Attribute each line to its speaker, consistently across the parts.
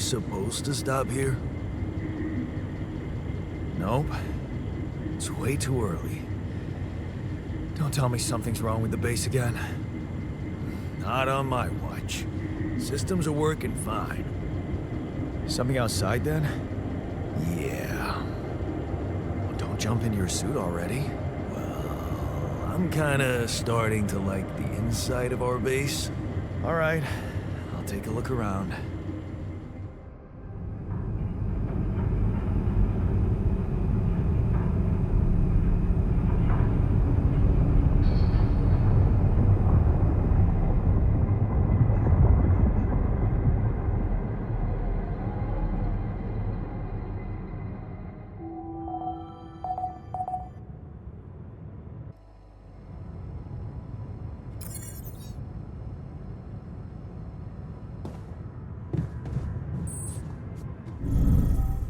Speaker 1: supposed to stop here? Nope. It's way too early. Don't tell me something's wrong with the base again. Not on my watch. Systems are working fine. Something outside then? Yeah. Well, don't jump into your suit already. Well, I'm kinda starting to like the inside of our base. All right, I'll take a look around.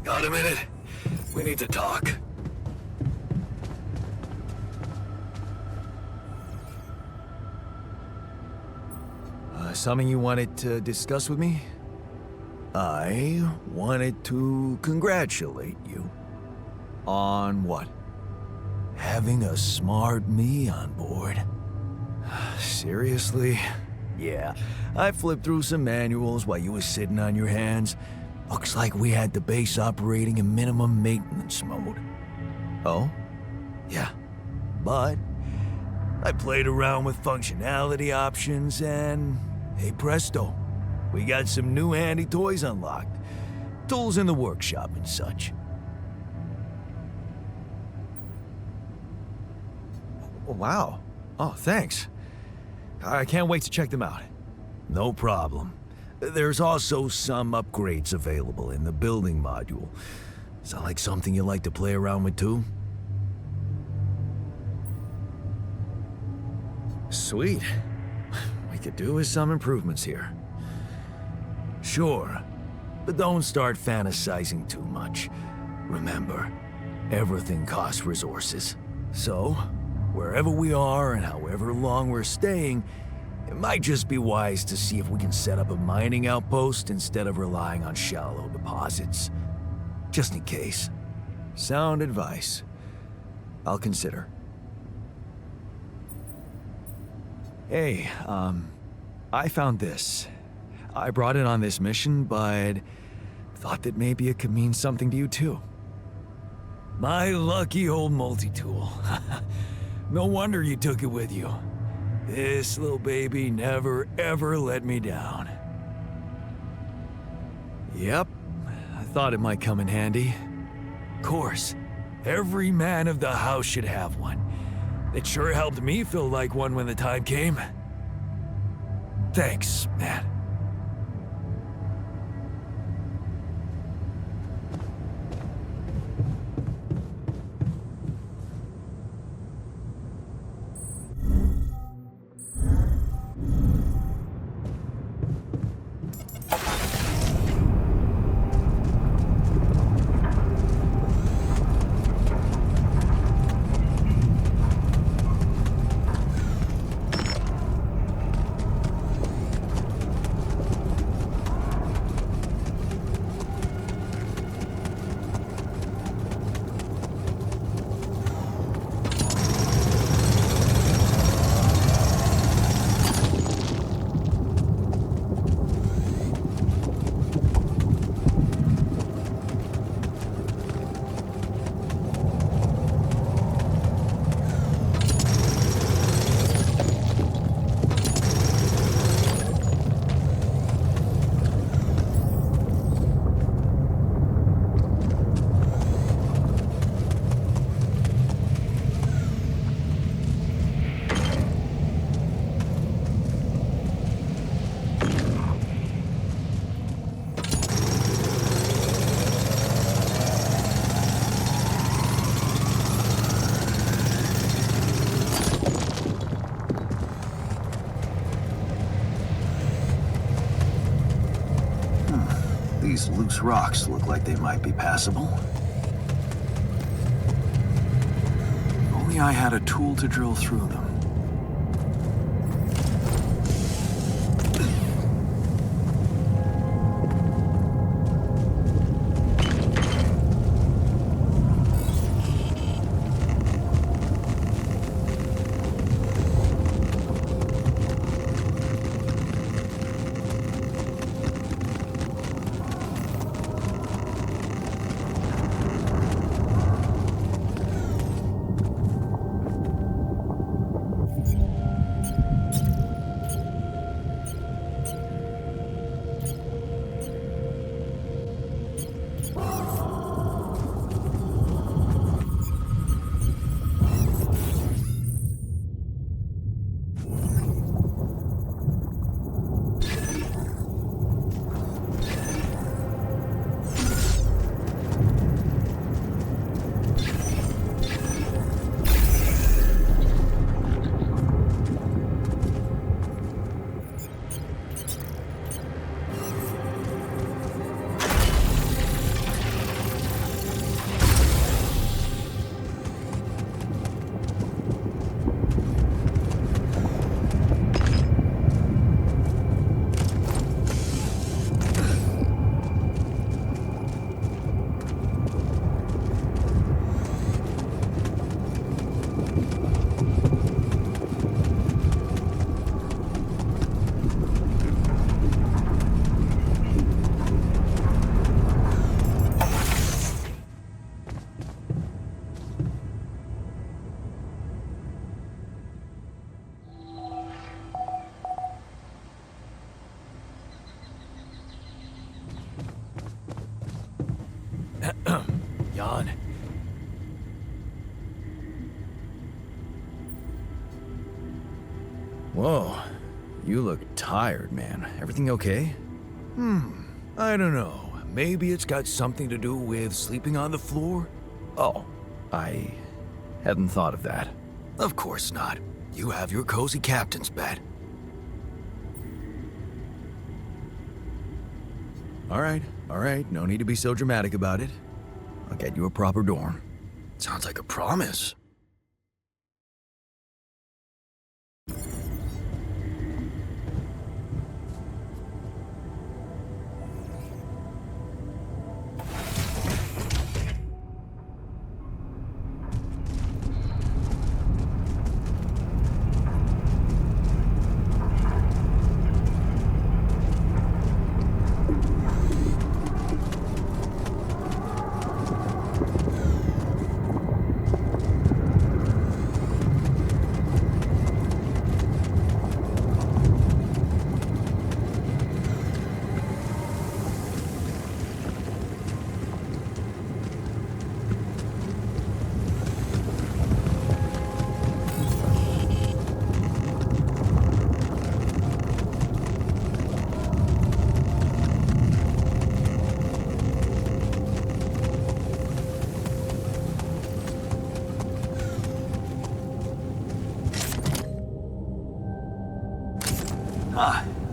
Speaker 1: Got a minute? We need to talk. Something you wanted to discuss with me? I wanted to congratulate you. On what? Having a smart me on board. Seriously? Yeah, I flipped through some manuals while you was sitting on your hands. Looks like we had the base operating in minimum maintenance mode. Oh? Yeah. But I played around with functionality options and, hey presto, we got some new handy toys unlocked. Tools in the workshop and such. Wow. Oh, thanks. I can't wait to check them out. No problem. There's also some upgrades available in the building module. Sound like something you like to play around with too? Sweet. We could do with some improvements here. Sure, but don't start fantasizing too much. Remember, everything costs resources. So, wherever we are and however long we're staying, it might just be wise to see if we can set up a mining outpost instead of relying on shallow deposits. Just in case. Sound advice. I'll consider. Hey, I found this. I brought it on this mission, but thought that maybe it could mean something to you too. My lucky old multi-tool. No wonder you took it with you. This little baby never, ever let me down. Yep, I thought it might come in handy. Of course, every man of the house should have one. It sure helped me feel like one when the time came. Thanks, man. These loose rocks look like they might be passable. If only I had a tool to drill through them. Yawn. Whoa. You look tired, man. Everything okay? I don't know. Maybe it's got something to do with sleeping on the floor?
Speaker 2: Oh, I hadn't thought of that.
Speaker 1: Of course not. You have your cozy captain's bed. All right. No need to be so dramatic about it. I'll get you a proper dorm. Sounds like a promise.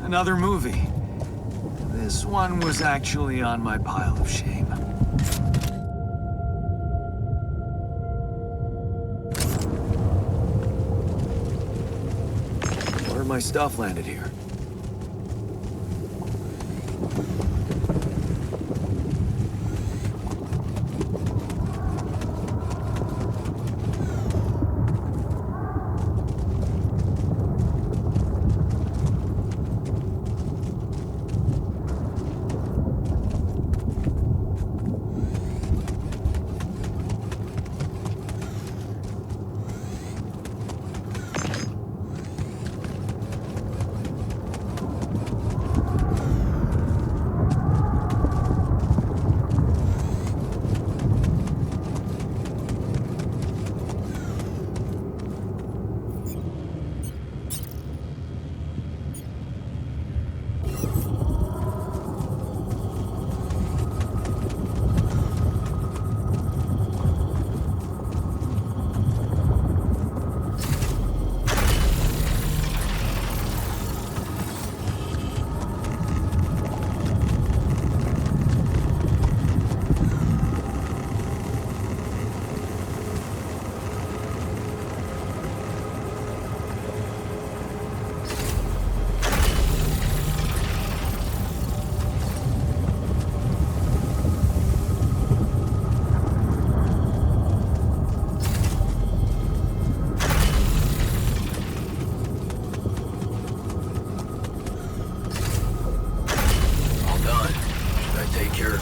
Speaker 1: Another movie. This one was actually on my pile of shame. Where my stuff landed here?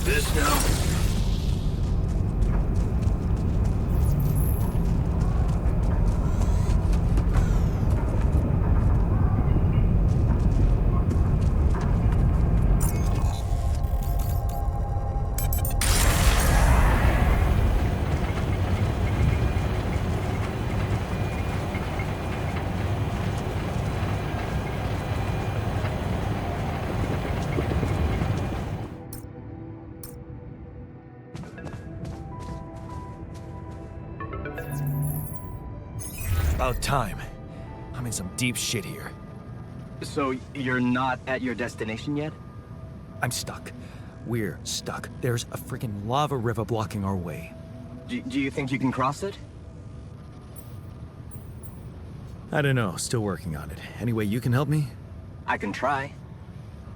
Speaker 1: This now? About time. I'm in some deep shit here.
Speaker 3: So you're not at your destination yet?
Speaker 1: I'm stuck. We're stuck. There's a freaking lava river blocking our way.
Speaker 3: Do you think you can cross it?
Speaker 1: I don't know. Still working on it. Anyway, you can help me?
Speaker 3: I can try.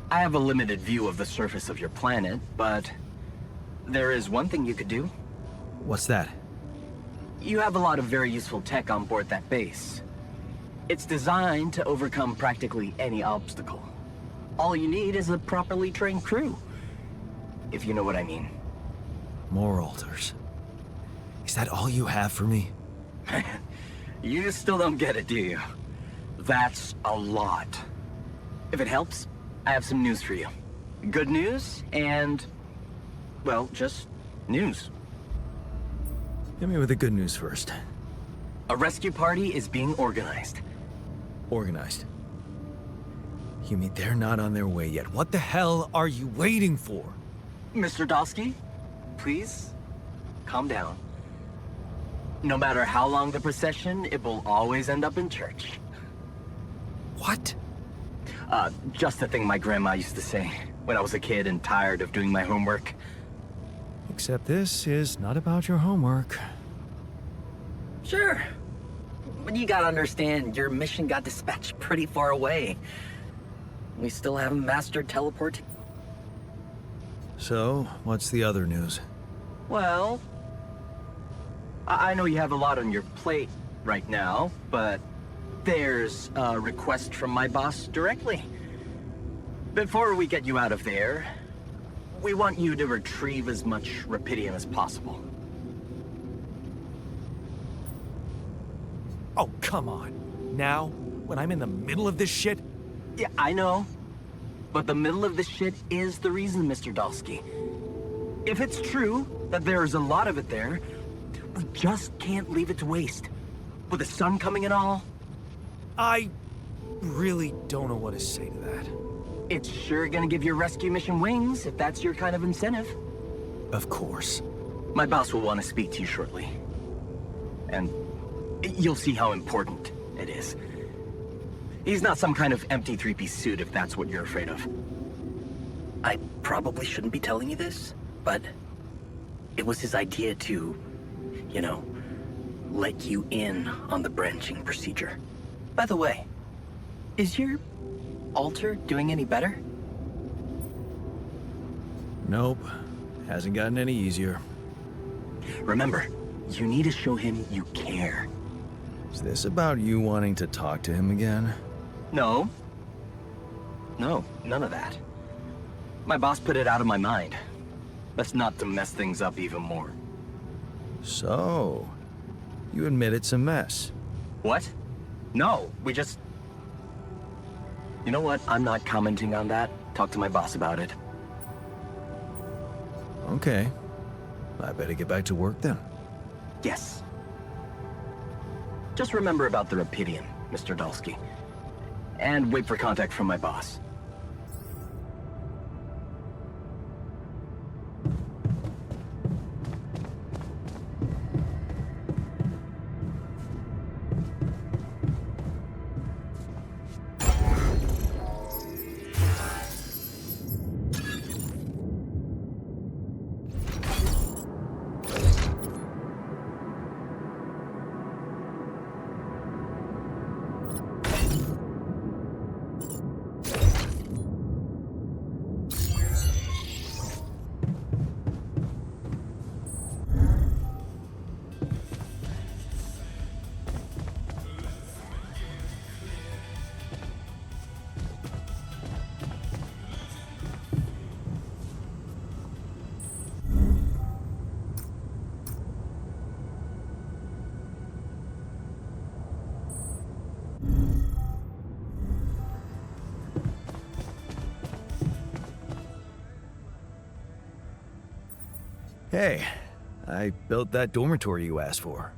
Speaker 3: I have a limited view of the surface of your planet, but there is one thing you could do.
Speaker 1: What's that?
Speaker 3: You have a lot of very useful tech on board that base. It's designed to overcome practically any obstacle. All you need is a properly trained crew, if you know what I mean.
Speaker 1: More alters. Is that all you have for me?
Speaker 3: You still don't get it, do you? That's a lot. If it helps, I have some news for you. Good news and, well, just News.
Speaker 2: Hit me with the good news first.
Speaker 3: A rescue party is being organized.
Speaker 2: Organized. You mean they're not on their way yet? What the hell are you waiting for?
Speaker 3: Mr. Dosky, please, calm down. No matter how long the procession, it will always end up in church.
Speaker 2: What?
Speaker 3: Just a thing my grandma used to say when I was a kid and tired of doing my homework.
Speaker 2: Except this is not about your homework.
Speaker 3: Sure. But you gotta understand, your mission got dispatched pretty far away. We still haven't mastered teleporting.
Speaker 2: So, what's the other news?
Speaker 3: Well, I know you have a lot on your plate right now, but there's a request from my boss directly. Before we get you out of there, we want you to retrieve as much Rapidium as possible.
Speaker 1: Oh, come on. Now? When I'm in the middle of this shit?
Speaker 3: Yeah, I know. But the middle of this shit is the reason, Mr. Dosky. If it's true that there is a lot of it there, we just can't leave it to waste. With the sun coming and all,
Speaker 1: I really don't know what to say to that.
Speaker 3: it's sure gonna give your rescue mission wings if that's your kind of incentive.
Speaker 1: Of course.
Speaker 3: My boss will want to speak to you shortly. And you'll see how important it is. He's not some kind of empty three-piece suit if that's what you're afraid of. I probably shouldn't be telling you this, but it was his idea to, you know, let you in on the branching procedure. By the way, is your alter doing any better?
Speaker 2: Nope. Hasn't gotten any easier.
Speaker 3: Remember, you need to show him you care.
Speaker 2: Is this about you wanting to talk to him again?
Speaker 3: No. No, none of that. My boss put it out of my mind. That's not to mess things up even more.
Speaker 2: So, you admit it's a mess.
Speaker 3: What? No, we just... You know what? I'm not commenting on that. Talk to my boss about it.
Speaker 2: Okay. I better get back to work then.
Speaker 3: Yes. Just remember about the Rapidium, Mr. Dulski. And wait for contact from my boss.
Speaker 2: Hey, I built that dormitory you asked for.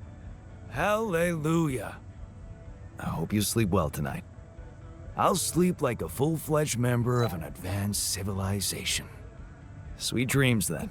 Speaker 1: Hallelujah.
Speaker 2: I hope you sleep well tonight.
Speaker 1: I'll sleep like a full-fledged member of an advanced civilization.
Speaker 2: Sweet dreams then.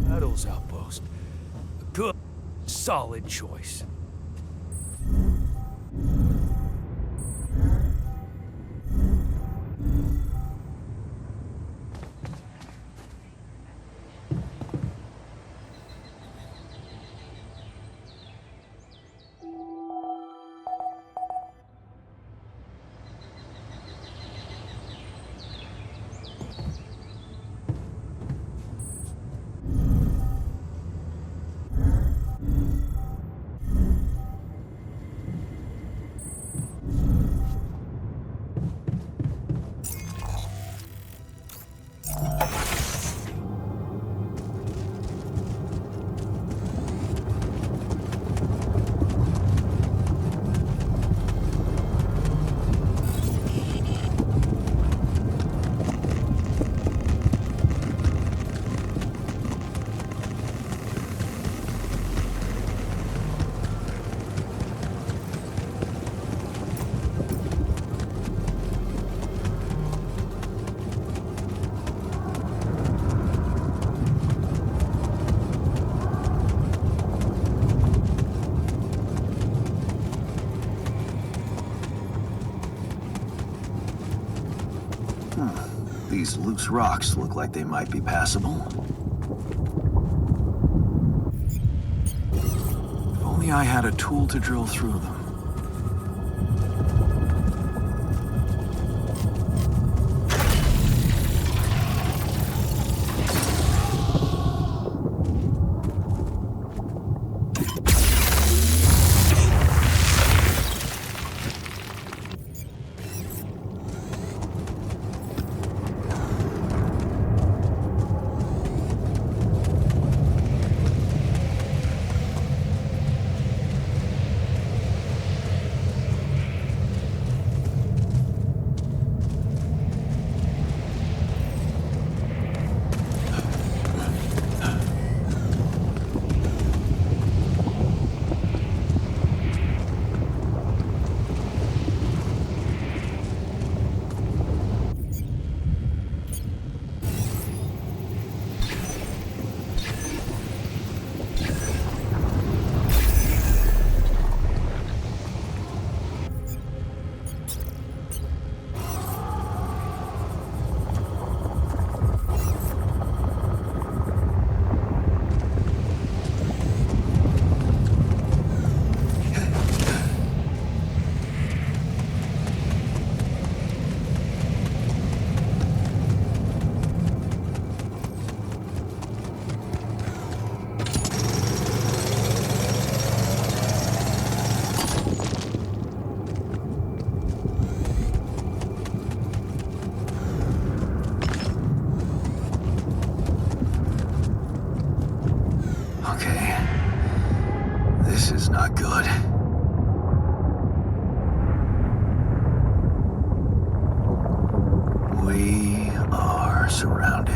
Speaker 1: Metals outpost. A good, solid choice. These loose rocks look like they might be passable. If only I had a tool to drill through them. This is not good. We are surrounded.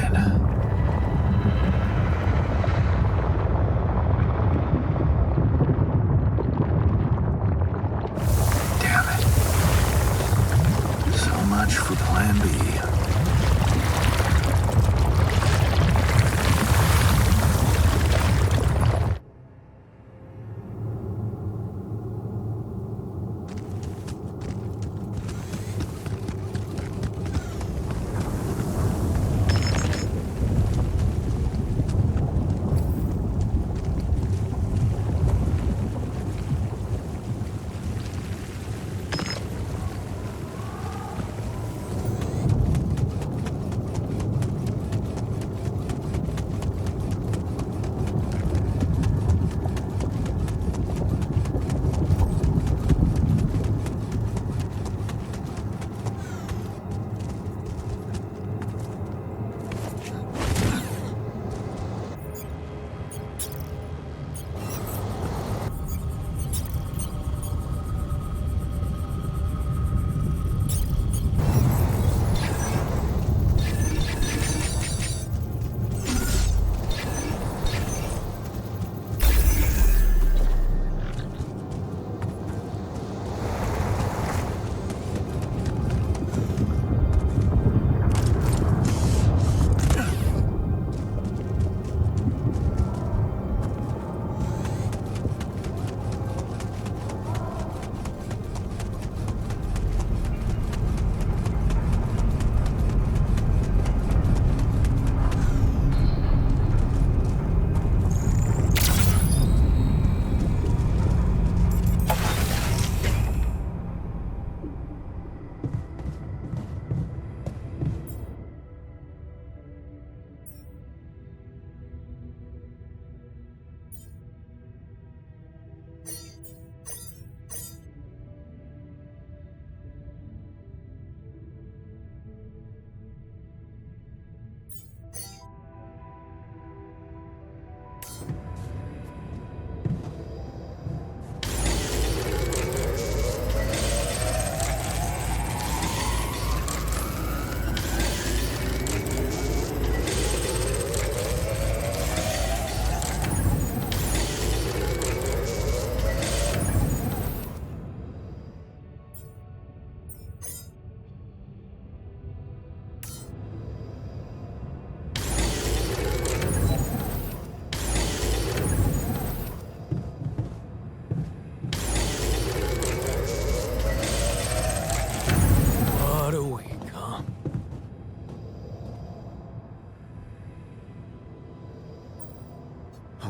Speaker 1: Damn it. So much for Plan B.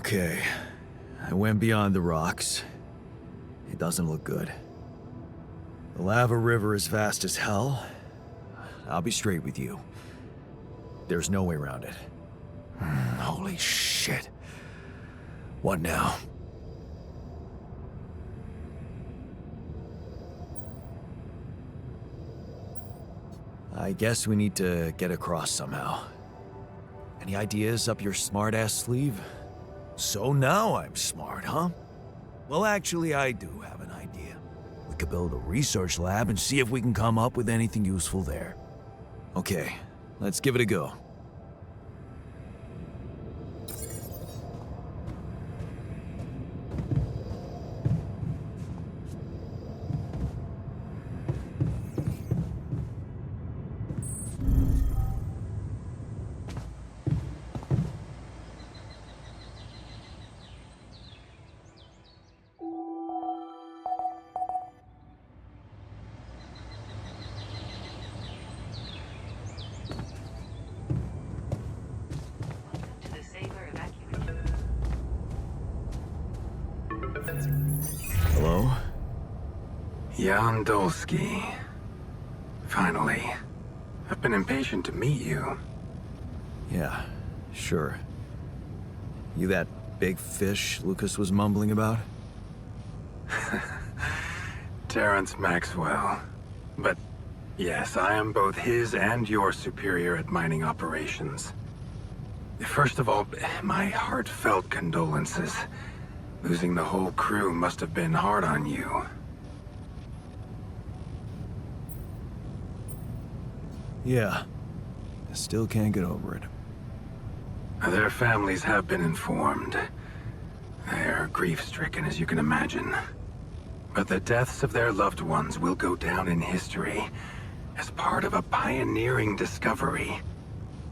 Speaker 2: Okay. I went beyond the rocks. It doesn't look good. The lava river is fast as hell. I'll be straight with you. There's no way around it. Holy shit. What now? I guess we need to get across somehow. Any ideas up your smart-ass sleeve?
Speaker 1: So now I'm smart, huh? Well, actually, I do have an idea. We could build a research lab and see if we can come up with anything useful there.
Speaker 2: Okay, let's give it a go. Hello?
Speaker 4: Jan Dolsky. Finally. I've been impatient to meet you.
Speaker 2: Yeah, sure. You that big fish Lucas was mumbling about?
Speaker 4: Terrence Maxwell. But yes, I am both his and your superior at mining operations. First of all, my heartfelt condolences. Losing the whole crew must have been hard on you.
Speaker 2: Yeah. I still can't get over it.
Speaker 4: Their families have been informed. They're grief-stricken, as you can imagine. But the deaths of their loved ones will go down in history as part of a pioneering discovery.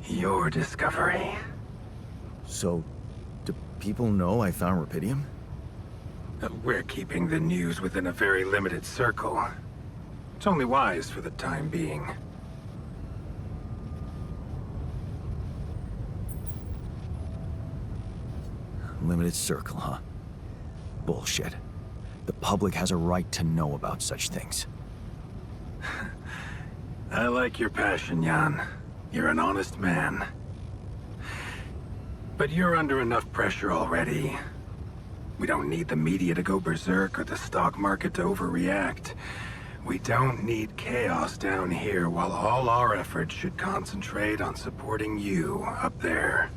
Speaker 4: Your discovery.
Speaker 2: So, do people know I found rupidium?
Speaker 4: We're keeping the news within a very limited circle. It's only wise for the time being.
Speaker 2: Limited circle, huh? Bullshit. The public has a right to know about such things.
Speaker 4: I like your passion, Jan. You're an honest man. But you're under enough pressure already. We don't need the media to go berserk or the stock market to overreact. We don't need chaos down here while all our efforts should concentrate on supporting you up there.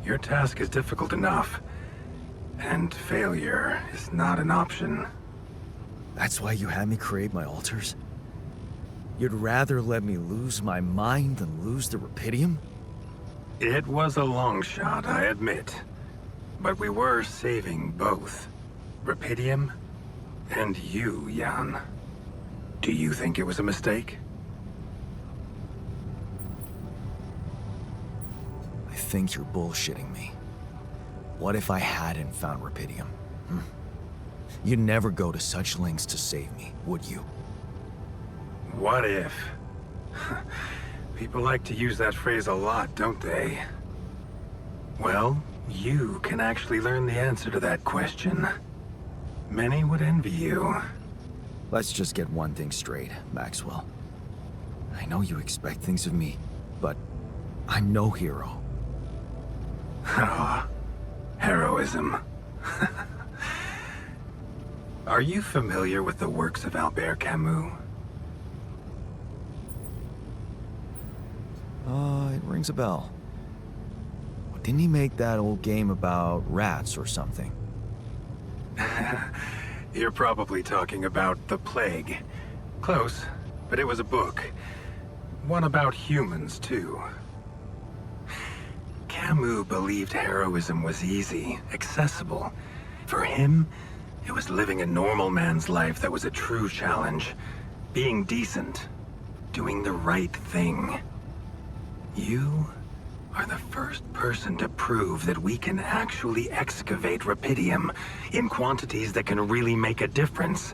Speaker 4: Your task is difficult enough, and failure is not an option.
Speaker 2: That's why you had me create my alters? You'd rather let me lose my mind than lose the rupidium?
Speaker 4: It was a long shot, I admit. But we were saving both. Rupidium and you, Jan. Do you think it was a mistake?
Speaker 2: I think you're bullshitting me. What if I hadn't found rupidium? You'd never go to such lengths to save me, would you?
Speaker 4: What if? People like to use that phrase a lot, don't they? Well, you can actually learn the answer to that question. Many would envy you.
Speaker 2: Let's just get one thing straight, Maxwell. I know you expect things of me, but I'm no hero.
Speaker 4: Ah, heroism. Are you familiar with the works of Albert Camus?
Speaker 2: It rings a bell. Didn't he make that old game about rats or something?
Speaker 4: You're probably talking about The Plague. Close, but it was a book. One about humans, too. Camus believed heroism was easy, accessible. For him, it was living a normal man's life that was a true challenge. Being decent. Doing the right thing. You are the first person to prove that we can actually excavate rupidium in quantities that can really make a difference.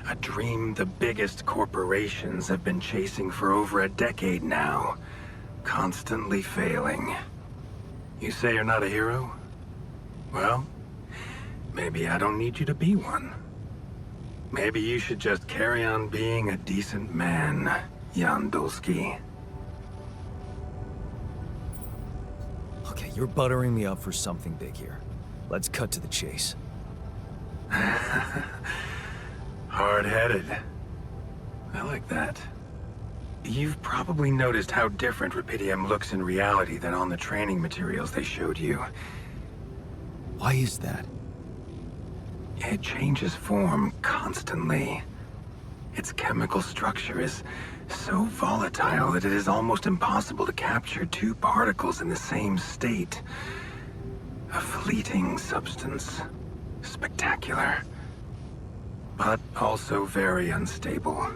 Speaker 4: A dream the biggest corporations have been chasing for over a decade now, constantly failing. You say you're not a hero? Well, maybe I don't need you to be one. Maybe you should just carry on being a decent man, Jan Dulski.
Speaker 2: Okay, you're buttering me up for something big here. Let's cut to the chase.
Speaker 4: Hard-headed. I like that. You've probably noticed how different Rapidium looks in reality than on the training materials they showed you.
Speaker 2: Why is that?
Speaker 4: It changes form constantly. Its chemical structure is so volatile that it is almost impossible to capture two particles in the same state. A fleeting substance. Spectacular. But also very unstable.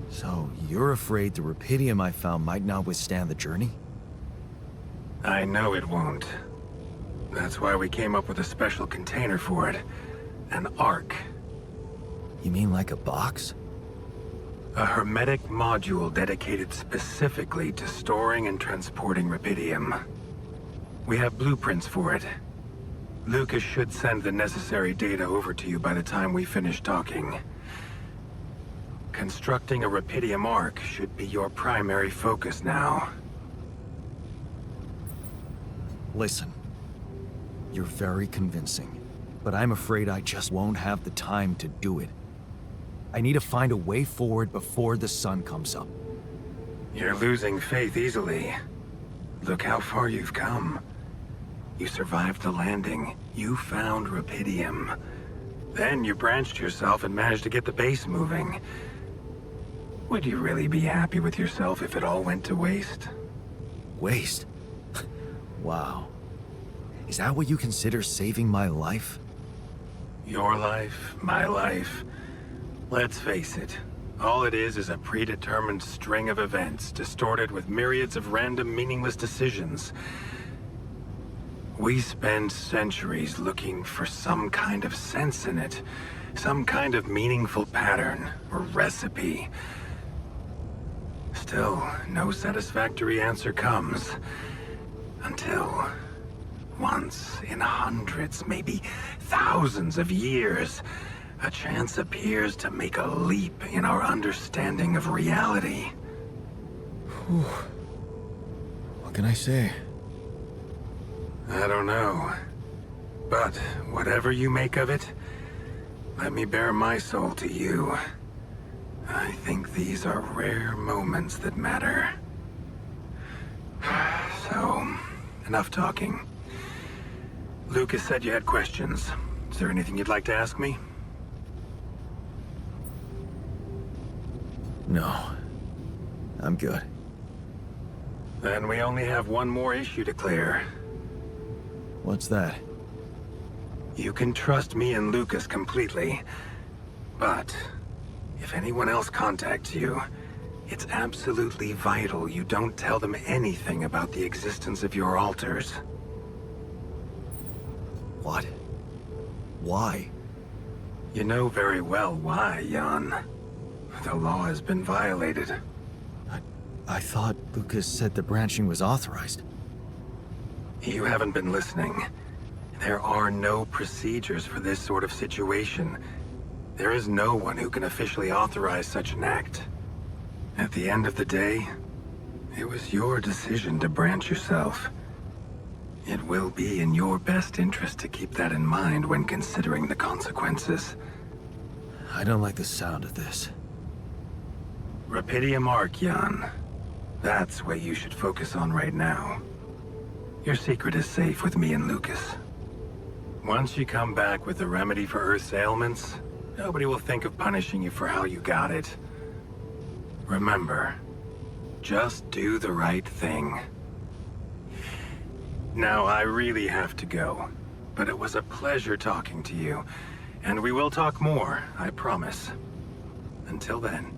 Speaker 2: So, you're afraid the Rapidium I found might not withstand the journey?
Speaker 4: I know it won't. That's why we came up with a special container for it. An Ark.
Speaker 2: You mean like a box?
Speaker 4: A hermetic module dedicated specifically to storing and transporting Rapidium. We have blueprints for it. Lucas should send the necessary data over to you by the time we finish talking. Constructing a Rapidium Ark should be your primary focus now.
Speaker 2: Listen, you're very convincing, but I'm afraid I just won't have the time to do it. I need to find a way forward before the sun comes up.
Speaker 4: You're losing faith easily. Look how far you've come. You survived the landing. You found Rapidium. Then you branched yourself and managed to get the base moving. Would you really be happy with yourself if it all went to waste?
Speaker 2: Waste? Wow. Is that what you consider saving my life?
Speaker 4: Your life, my life. Let's face it. All it is a predetermined string of events, distorted with myriads of random, meaningless decisions. We spend centuries looking for some kind of sense in it, some kind of meaningful pattern or recipe. Still, no satisfactory answer comes. Until, once in hundreds, maybe thousands of years, a chance appears to make a leap in our understanding of reality.
Speaker 2: Whew. What can I say?
Speaker 4: I don't know. But whatever you make of it, let me bare my soul to you. I think these are rare moments that matter. So, enough talking. Lucas said you had questions. Is there anything you'd like to ask me?
Speaker 2: No. I'm good.
Speaker 4: Then we only have one more issue to clear.
Speaker 2: What's that?
Speaker 4: You can trust me and Lucas completely. But if anyone else contacts you, it's absolutely vital you don't tell them anything about the existence of your alters.
Speaker 2: What? Why?
Speaker 4: You know very well why, Jan. The law has been violated.
Speaker 2: I thought Lucas said the branching was authorized.
Speaker 4: You haven't been listening. There are no procedures for this sort of situation. There is no one who can officially authorize such an act. At the end of the day, it was your decision to branch yourself. It will be in your best interest to keep that in mind when considering the consequences.
Speaker 2: I don't like the sound of this.
Speaker 4: Rapidium Ark, Jan. That's what you should focus on right now. Your secret is safe with me and Lucas. Once you come back with a remedy for Earth's ailments, nobody will think of punishing you for how you got it. Remember, just do the right thing. Now, I really have to go, but it was a pleasure talking to you, and we will talk more, I promise. Until then.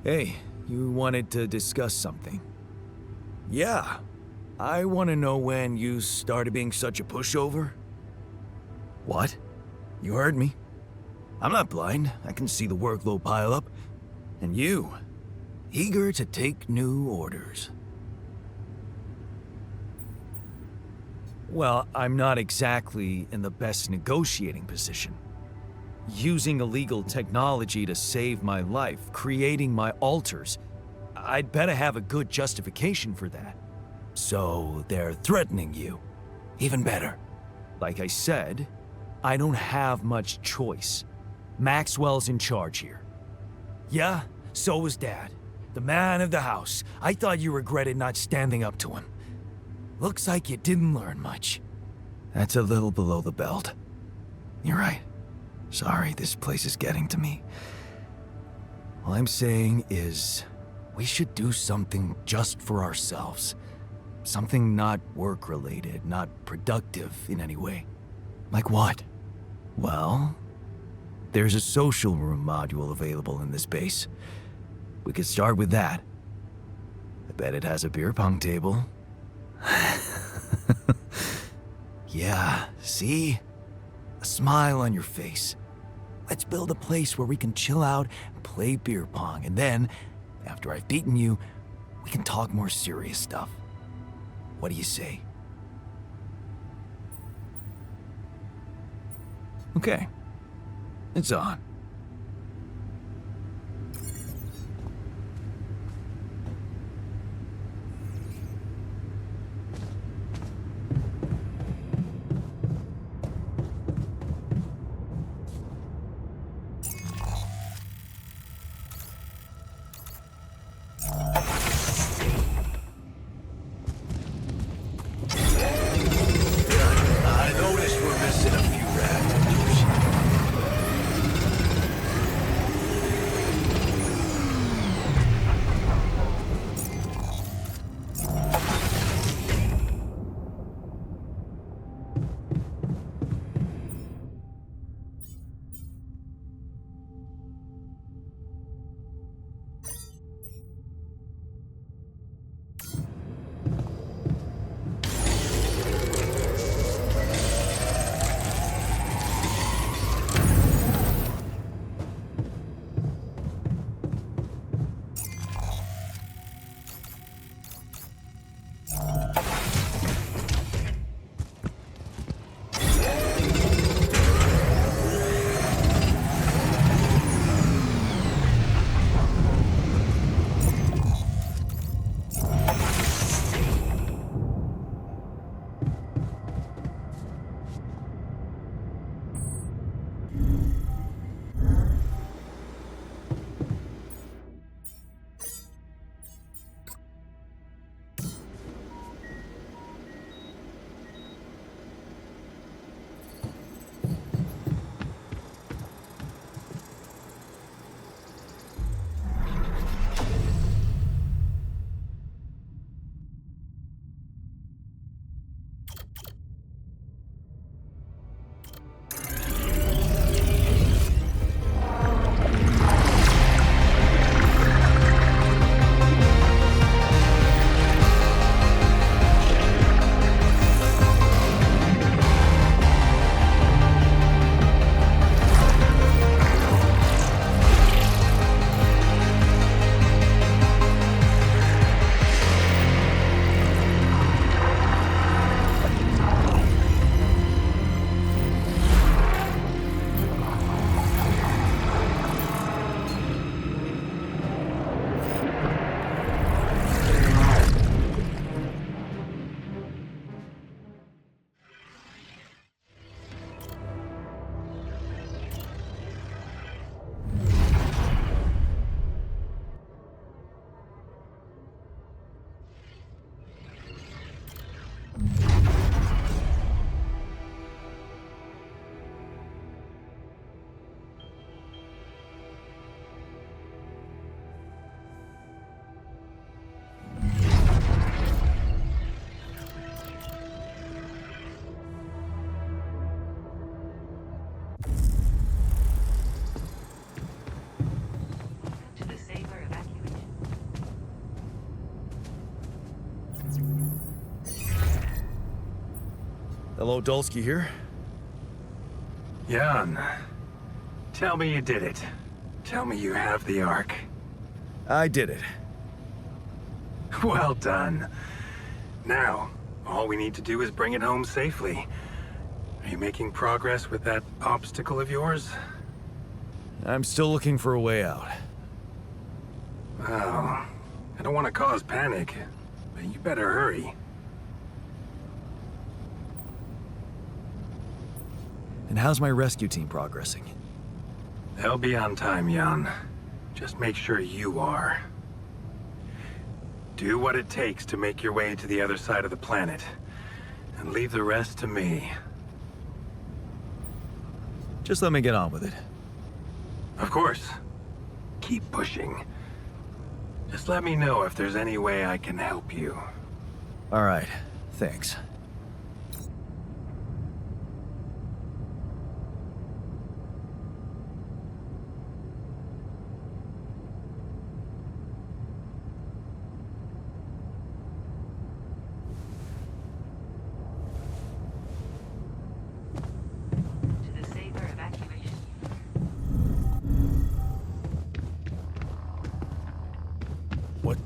Speaker 1: Hey, you wanted to discuss something. Yeah, I want to know when you started being such a pushover. What? You heard me. I'm not blind. I can see the workload pile up. And you, eager to take new orders. Well, I'm not exactly in the best negotiating position. Using illegal technology to save my life, creating my alters, I'd better have a good justification for that. So they're threatening you. Even better. Like I said, I don't have much choice. Maxwell's in charge here. Yeah, so was Dad. The man of the house. I thought you regretted not standing up to him. Looks like you didn't learn much. That's a little below the belt. You're right. Sorry, this place is getting to me. All I'm saying is, we should do something just for ourselves. Something not work-related, not productive in any way. Like what? Well, there's a social room module available in this base. We could start with that. I bet it has a beer pong table. Yeah, see? A smile on your face. Let's build a place where we can chill out and play beer pong, and then, after I've beaten you, we can talk more serious stuff. What do you say? Okay. It's on. I noticed we're missing a few reactors.
Speaker 2: Hello, Dulski here.
Speaker 4: Jan, tell me you did it. Tell me you have the Ark.
Speaker 2: I did it.
Speaker 4: Well done. Now, all we need to do is bring it home safely. Are you making progress with that obstacle of yours?
Speaker 2: I'm still looking for a way out.
Speaker 4: Well, I don't want to cause panic, but you better hurry.
Speaker 2: And how's my rescue team progressing?
Speaker 4: They'll be on time, Jan. Just make sure you are. Do what it takes to make your way to the other side of the planet, and leave the rest to me.
Speaker 2: Just let me get on with it.
Speaker 4: Of course. Keep pushing. Just let me know if there's any way I can help you.
Speaker 2: All right, thanks.
Speaker 5: To the safer evacuation.
Speaker 2: What?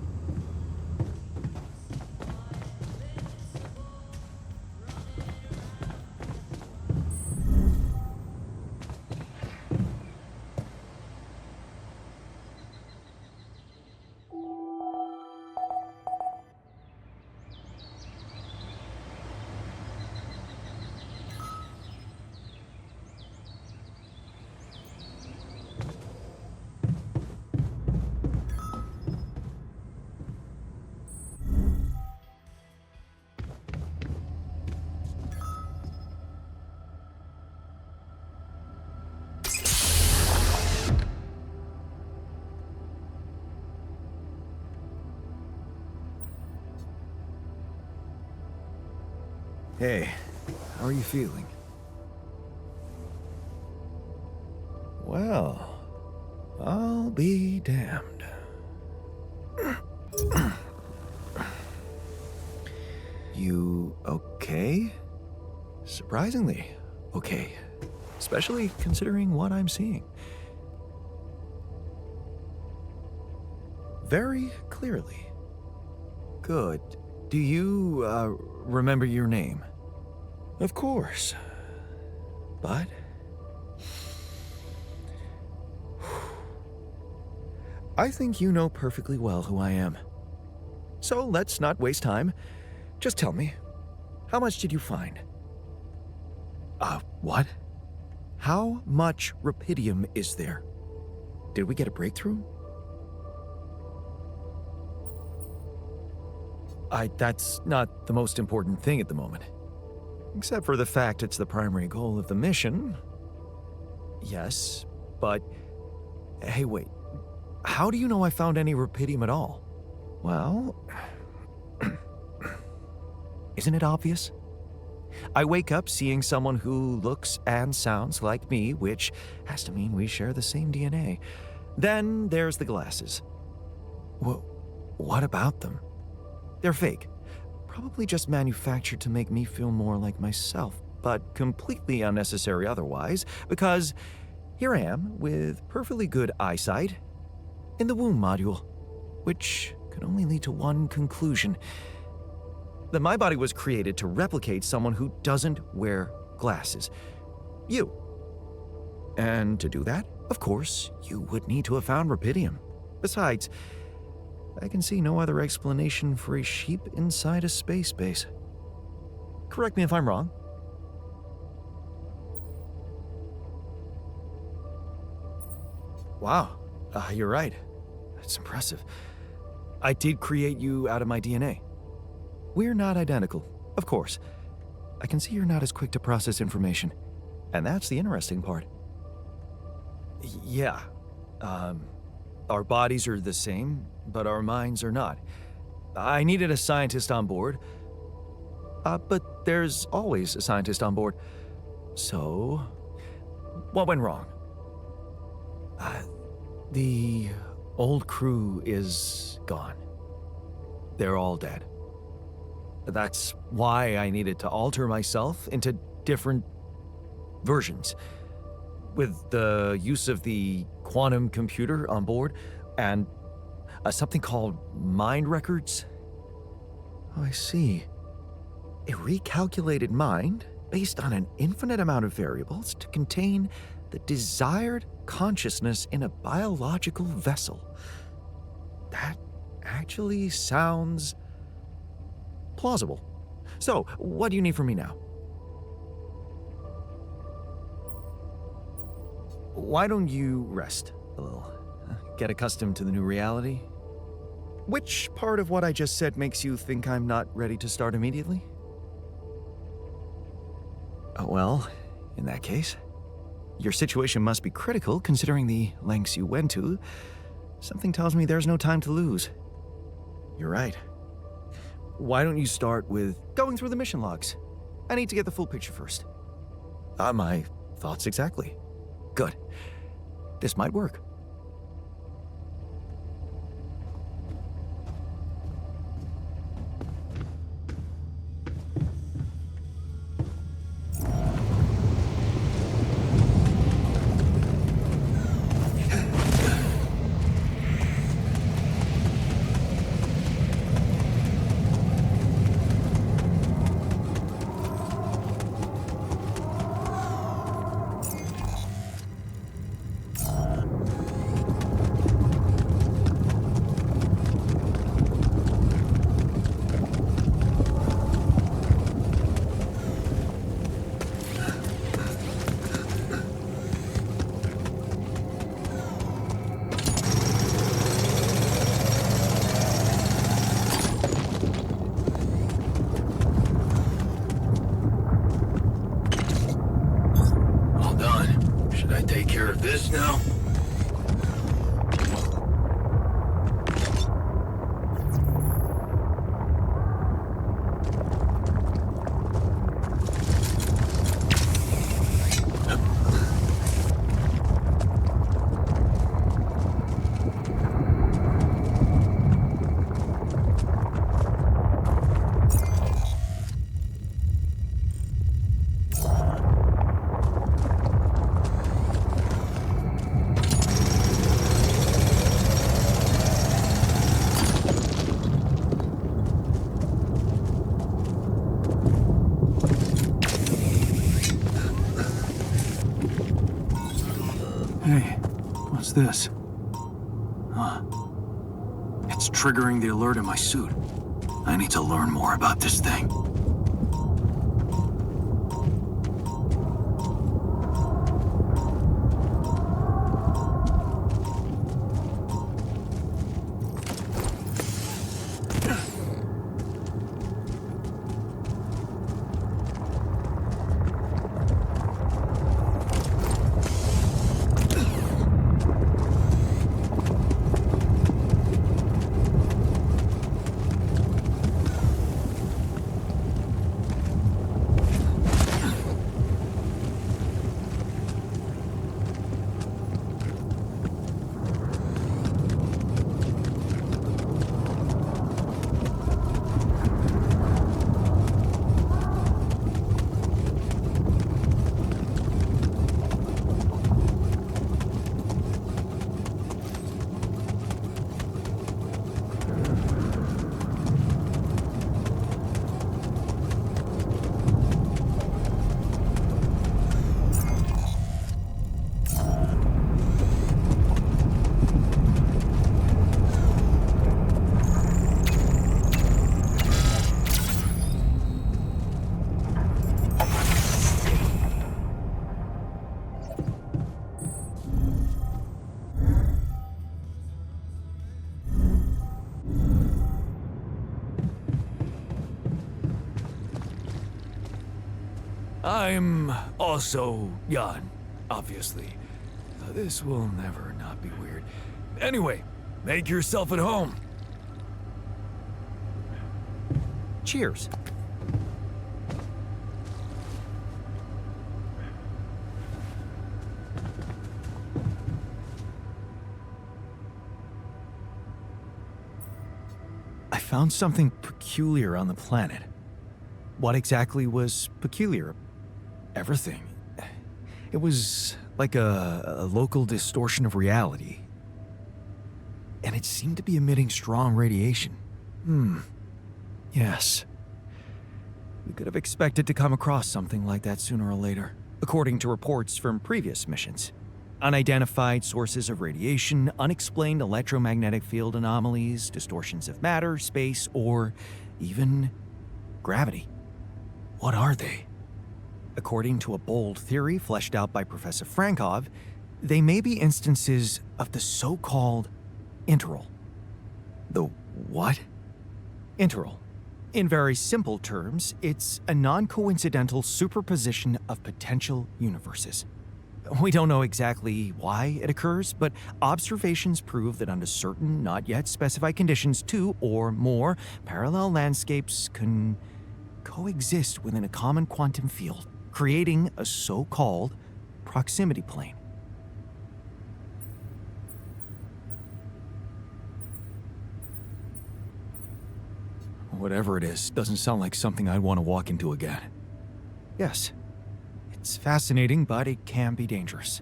Speaker 2: Hey, how are you feeling? Well, I'll be damned. You okay? Surprisingly okay. Especially considering what I'm seeing. Very clearly. Good. Do you, remember your name? Of course. But... I think you know perfectly well who I am. So let's not waste time. Just tell me, how much did you find? What? How much rupidium is there? Did we get a breakthrough? That's not the most important thing at the moment. Except for the fact it's the primary goal of the mission. Yes, but... Hey, wait. How do you know I found any rupidium at all? Well... Isn't it obvious? I wake up seeing someone who looks and sounds like me, which has to mean we share the same DNA. Then there's the glasses. What about them? They're fake. Probably just manufactured to make me feel more like myself, but completely unnecessary otherwise, because here I am with perfectly good eyesight in the womb module, which could only lead to one conclusion: that my body was created to replicate someone who doesn't wear glasses. You. And to do that, of course, you would need to have found rupidium. Besides, I can see no other explanation for a sheep inside a space base. Correct me if I'm wrong. Wow, you're right. That's impressive. I did create you out of my DNA. We're not identical, of course. I can see you're not as quick to process information, and that's the interesting part. Yeah, our bodies are the same, but our minds are not. I needed a scientist on board, but there's always a scientist on board. So, what went wrong? The old crew is gone. They're all dead. That's why I needed to alter myself into different versions. With the use of the quantum computer on board and something called mind records. Oh, I see. A recalculated mind based on an infinite amount of variables to contain the desired consciousness in a biological vessel. That actually sounds plausible. So, what do you need from me now? Why don't you rest a little? Get accustomed to the new reality? Which part of what I just said makes you think I'm not ready to start immediately? Well, in that case, your situation must be critical considering the lengths you went to. Something tells me there's no time to lose. You're right. Why don't you start with going through the mission logs? I need to get the full picture first. My thoughts exactly. Good. This might work.
Speaker 1: All done. Should I take care of this now?
Speaker 6: Hey, what's this? Huh. It's triggering the alert in my suit. I need to learn more about this thing.
Speaker 1: I'm also Jan, obviously. This will never not be weird. Anyway, make yourself at home.
Speaker 2: Cheers. I found something peculiar on the planet. What exactly was peculiar? Everything. It was like a local distortion of reality. And it seemed to be emitting strong radiation. Yes. We could have expected to come across something like that sooner or later, according to reports from previous missions. Unidentified sources of radiation, unexplained electromagnetic field anomalies, distortions of matter, space, or even gravity. What are they? According to a bold theory fleshed out by Professor Frankov, they may be instances of the so-called interval. The what? Interval. In very simple terms, it's a non-coincidental superposition of potential universes. We don't know exactly why it occurs, but observations prove that under certain, not yet specified conditions, two or more parallel landscapes can coexist within a common quantum field, creating a so-called proximity plane. Whatever it is, doesn't sound like something I'd want to walk into again. Yes, it's fascinating, but it can be dangerous.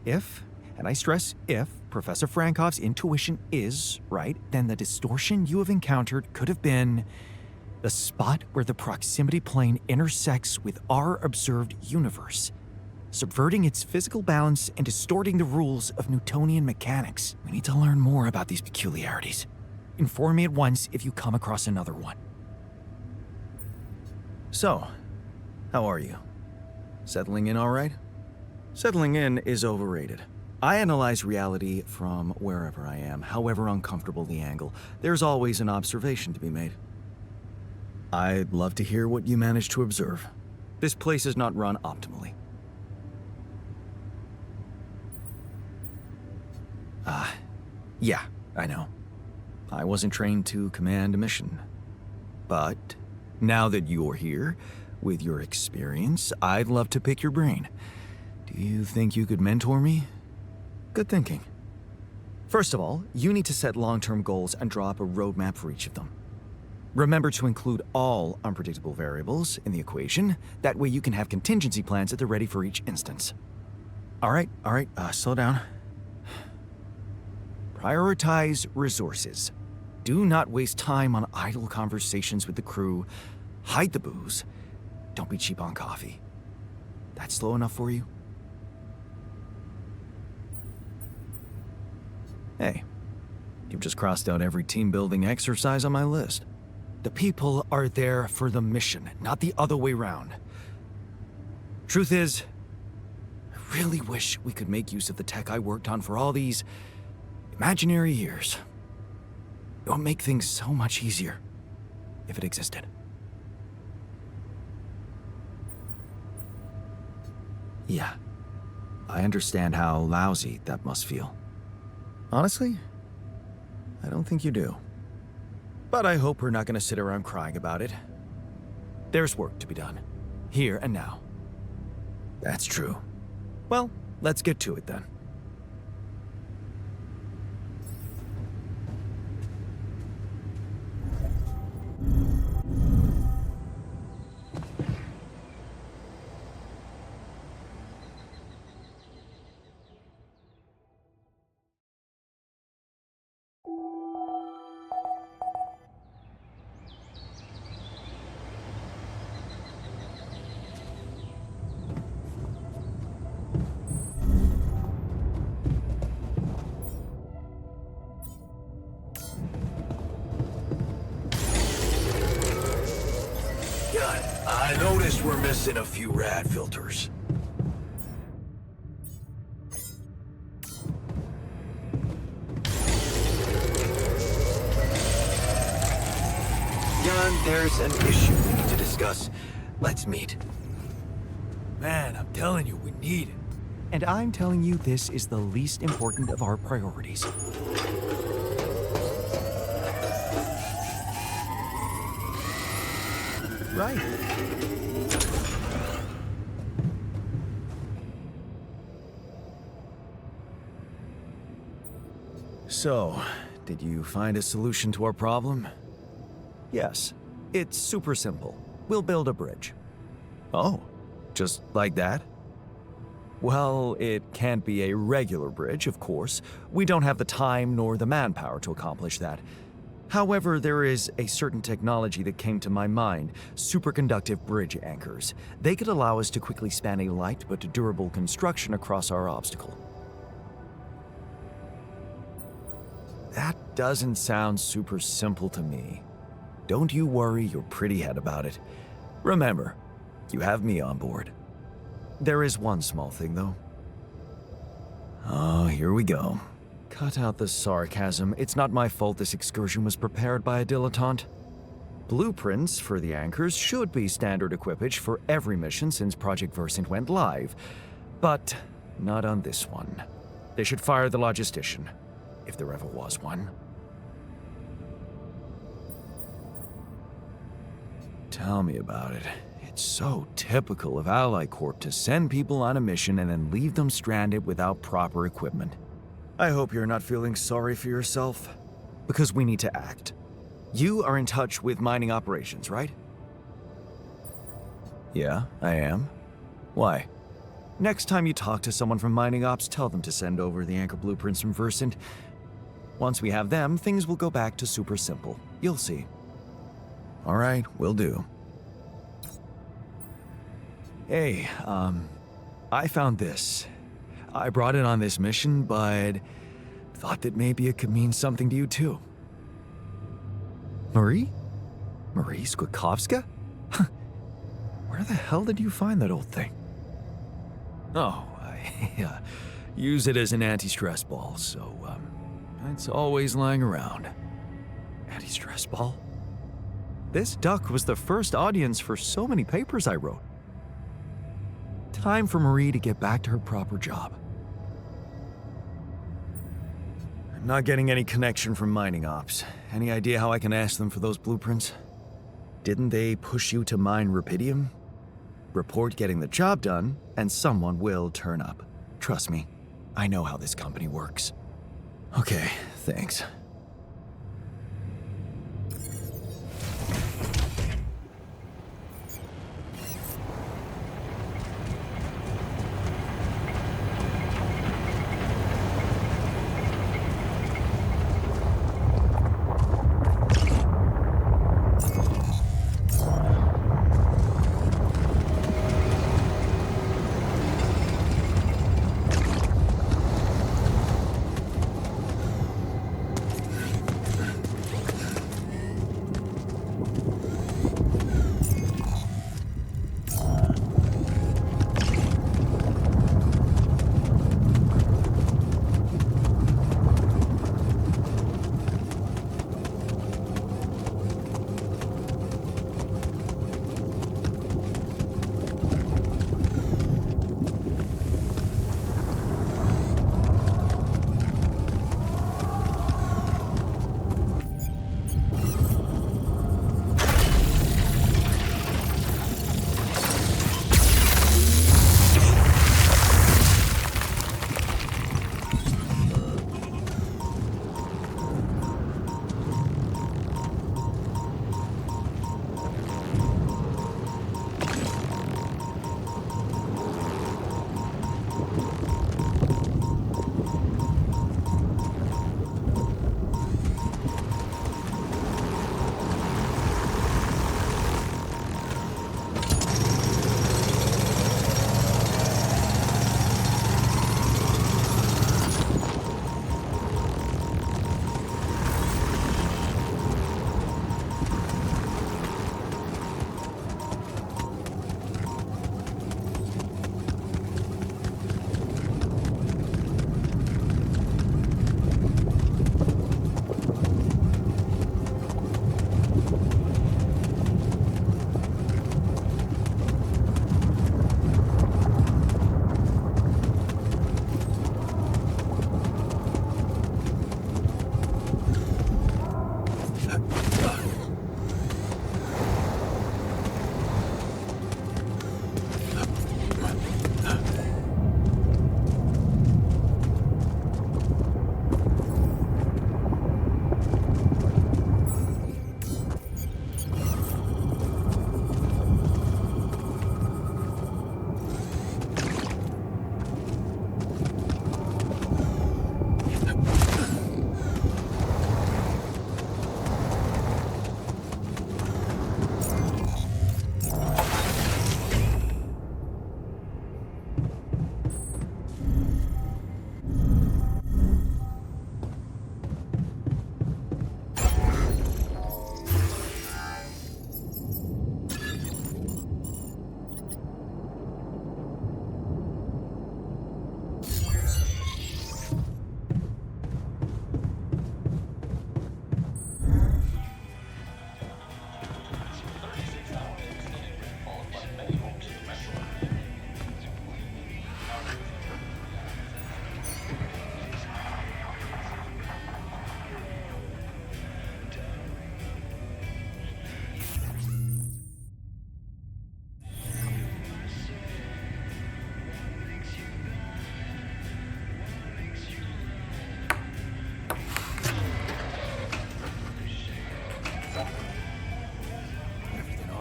Speaker 2: If, and I stress if, Professor Frankov's intuition is right, then the distortion you have encountered could have been the spot where the proximity plane intersects with our observed universe, subverting its physical balance and distorting the rules of Newtonian mechanics. We need to learn more about these peculiarities. Inform me at once if you come across another one. So, how are you? Settling in all right? Settling in is overrated. I analyze reality from wherever I am, however uncomfortable the angle. There's always an observation to be made. I'd love to hear what you managed to observe. This place is not run optimally. Yeah, I know. I wasn't trained to command a mission. But now that you're here, with your experience, I'd love to pick your brain. Do you think you could mentor me? Good thinking. First of all, you need to set long-term goals and draw up a roadmap for each of them. Remember to include all unpredictable variables in the equation. That way you can have contingency plans at the ready for each instance. All right, slow down. Prioritize resources. Do not waste time on idle conversations with the crew. Hide the booze. Don't be cheap on coffee. That slow enough for you? Hey, you've just crossed out every team-building exercise on my list. The people are there for the mission, not the other way round. Truth is, I really wish we could make use of the tech I worked on for all these imaginary years. It would make things so much easier if it existed. Yeah, I understand how lousy that must feel. Honestly, I don't think you do. But I hope we're not going to sit around crying about it. There's work to be done, here and now. That's true. Well, let's get to it then.
Speaker 1: I noticed we're missing a few rad filters. Jan, there's an issue we need to discuss. Let's meet. Man, I'm telling you, we need it.
Speaker 2: And I'm telling you this is the least important of our priorities. Right. So, did you find a solution to our problem? Yes. It's super simple. We'll build a bridge. Oh, just like that? Well, it can't be a regular bridge, of course. We don't have the time nor the manpower to accomplish that. However, there is a certain technology that came to my mind, superconductive bridge anchors. They could allow us to quickly span a light but durable construction across our obstacle. That doesn't sound super simple to me. Don't you worry your pretty head about it. Remember, you have me on board. There is one small thing, though. Oh, here we go. Cut out the sarcasm. It's not my fault this excursion was prepared by a dilettante. Blueprints for the anchors should be standard equipage for every mission since Project Versant went live, but not on this one. They should fire the logistician, if there ever was one. Tell me about it. It's so typical of Ally Corp to send people on a mission and then leave them stranded without proper equipment. I hope you're not feeling sorry for yourself, because we need to act. You are in touch with mining operations, right? Yeah, I am. Why? Next time you talk to someone from mining ops, tell them to send over the anchor blueprints from Versant. Once we have them, things will go back to super simple. You'll see. All right, will do. Hey, I found this. I brought it on this mission, but thought that maybe it could mean something to you too. Marie? Marie Skwakovska? Where the hell did you find that old thing? Oh, I use it as an anti-stress ball, so, it's always lying around. Anti-stress ball? This duck was the first audience for so many papers I wrote. Time for Marie to get back to her proper job. I'm not getting any connection from mining ops. Any idea how I can ask them for those blueprints? Didn't they push you to mine rubidium? Report getting the job done, and someone will turn up. Trust me, I know how this company works. Okay, thanks.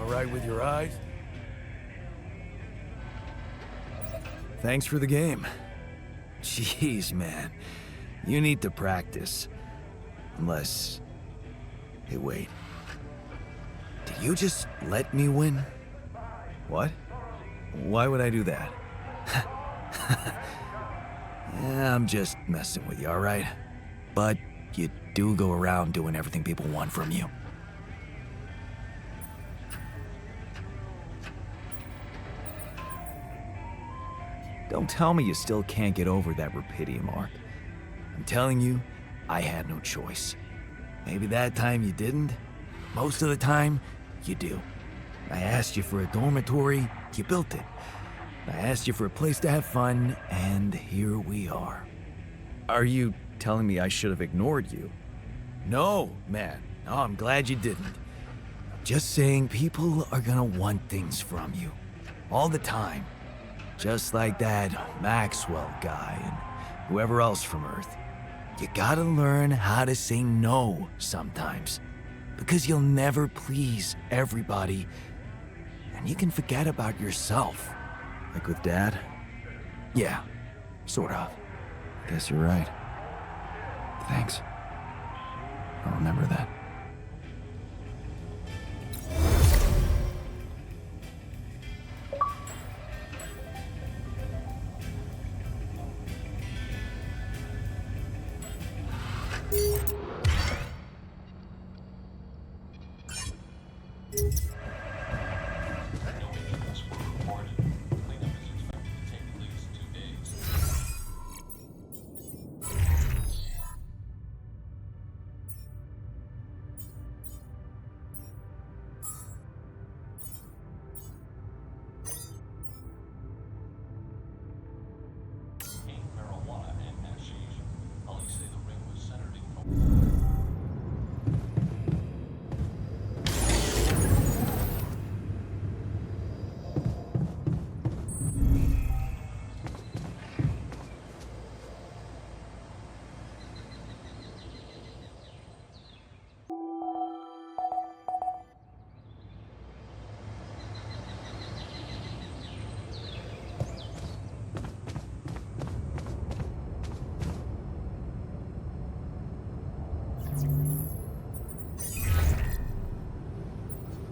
Speaker 1: all right with your eyes?
Speaker 2: Thanks for the game. Jeez, man. You need to practice. Unless... Hey, wait. Did you just let me win? What? Why would I do that? Yeah, I'm just messing with you, alright? But you do go around doing everything people want from you. Don't tell me you still can't get over that Rapidium arc. I'm telling you, I had no choice. Maybe that time you didn't. Most of the time, you do. I asked you for a dormitory, you built it. I asked you for a place to have fun, and here we are. Are you telling me I should have ignored you? No, man. No, I'm glad you didn't. I'm just saying people are gonna want things from you. All the time. Just like that Maxwell guy and whoever else from Earth. You gotta learn how to say no sometimes. Because you'll never please everybody. And you can forget about yourself. Like with Dad? Yeah, sort of. Guess you're right. Thanks. I'll remember that.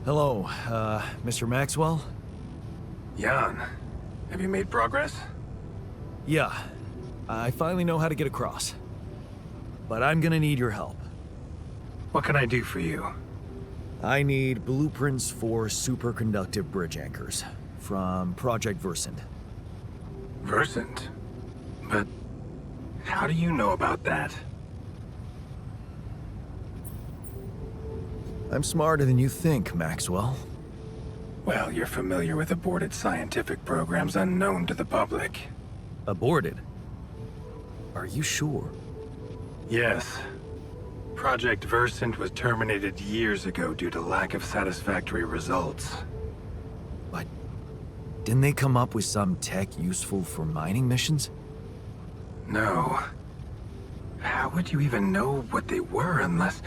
Speaker 2: Hello, Mr. Maxwell?
Speaker 4: Jan, have you made progress?
Speaker 2: Yeah, I finally know how to get across. But I'm gonna need your help.
Speaker 4: What can I do for you?
Speaker 2: I need blueprints for superconductive bridge anchors from Project Versant.
Speaker 4: Versant? But how do you know about that?
Speaker 2: I'm smarter than you think, Maxwell.
Speaker 4: Well, you're familiar with aborted scientific programs unknown to the public.
Speaker 2: Aborted? Are you sure?
Speaker 4: Yes. Project Versant was terminated years ago due to lack of satisfactory results.
Speaker 2: But didn't they come up with some tech useful for mining missions?
Speaker 4: No. How would you even know what they were unless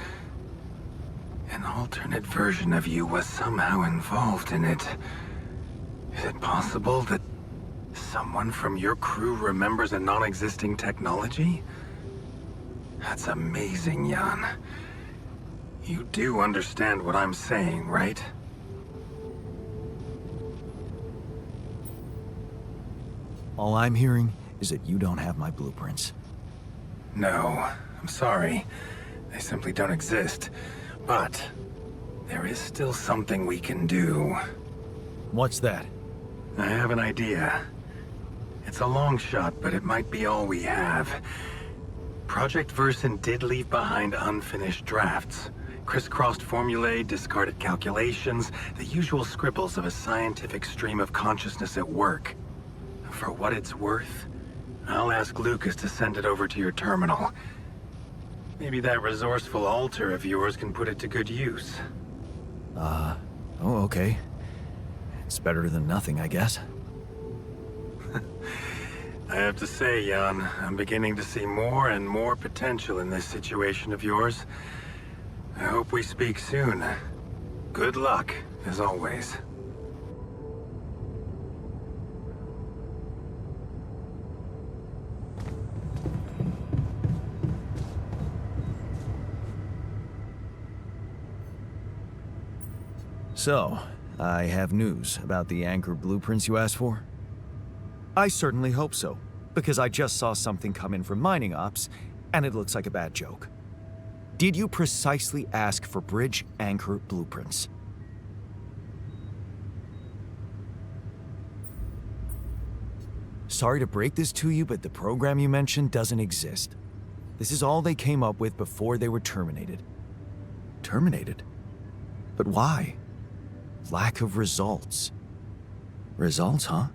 Speaker 4: an alternate version of you was somehow involved in it? Is it possible that someone from your crew remembers a non-existing technology? That's amazing, Jan. You do understand what I'm saying, right?
Speaker 2: All I'm hearing is that you don't have my blueprints.
Speaker 4: No, I'm sorry. They simply don't exist. But there is still something we can do.
Speaker 2: What's that?
Speaker 4: I have an idea. It's a long shot, but it might be all we have. Project Versant did leave behind unfinished drafts. Crisscrossed formulae, discarded calculations, the usual scribbles of a scientific stream of consciousness at work. For what it's worth, I'll ask Lucas to send it over to your terminal. Maybe that resourceful alter of yours can put it to good use.
Speaker 2: Oh, okay. It's better than nothing, I guess.
Speaker 4: I have to say, Jan, I'm beginning to see more and more potential in this situation of yours. I hope we speak soon. Good luck, as always.
Speaker 2: So, I have news about the anchor blueprints you asked for? I certainly hope so, because I just saw something come in from mining ops, and it looks like a bad joke. Did you precisely ask for bridge anchor blueprints? Sorry to break this to you, but the program you mentioned doesn't exist. This is all they came up with before they were terminated. Terminated? But why? Lack of results. Results, huh?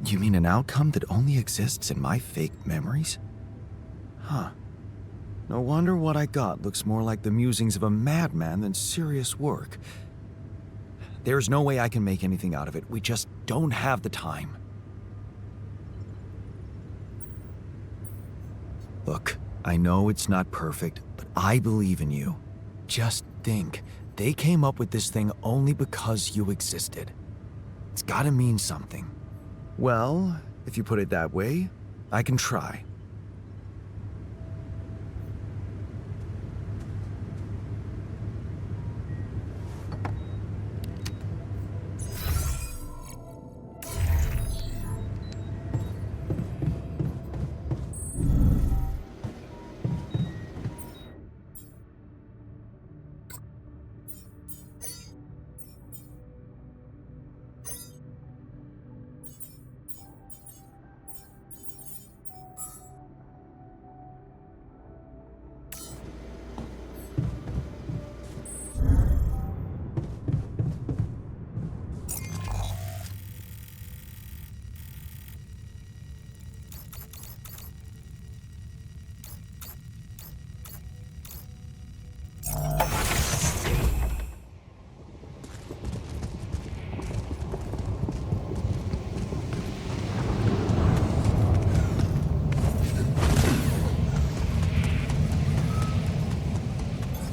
Speaker 2: You mean an outcome that only exists in my fake memories? Huh. No wonder what I got looks more like the musings of a madman than serious work. There's no way I can make anything out of it. We just don't have the time. Look, I know it's not perfect, but I believe in you. Just think, they came up with this thing only because you existed. It's gotta mean something. Well, if you put it that way, I can try.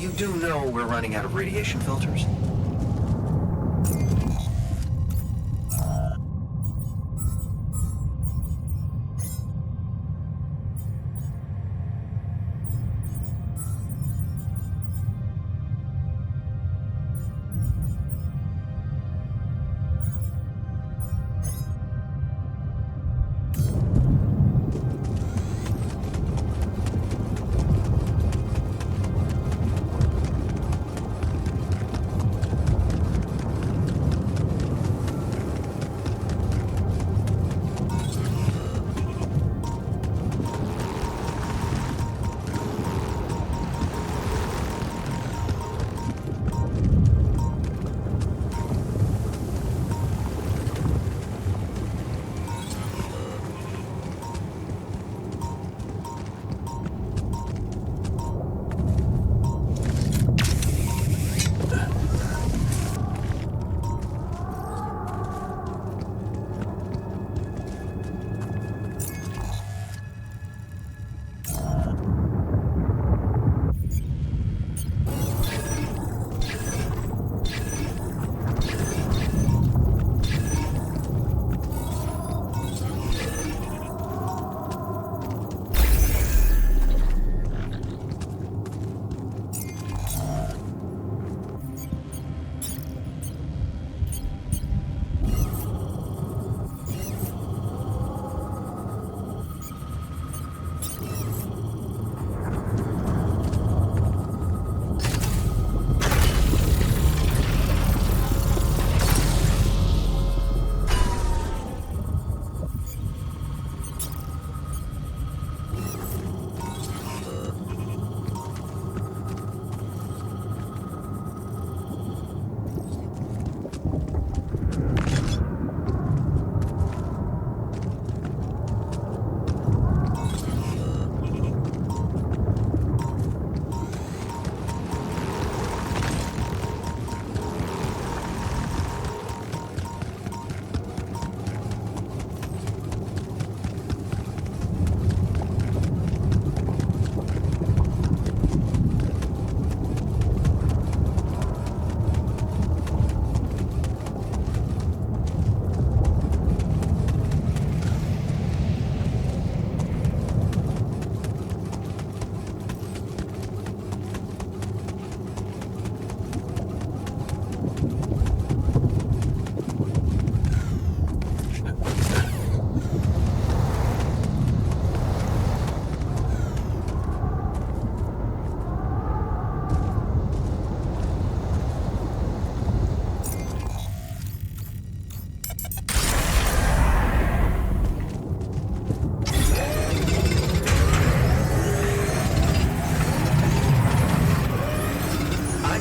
Speaker 6: You do know we're running out of radiation filters?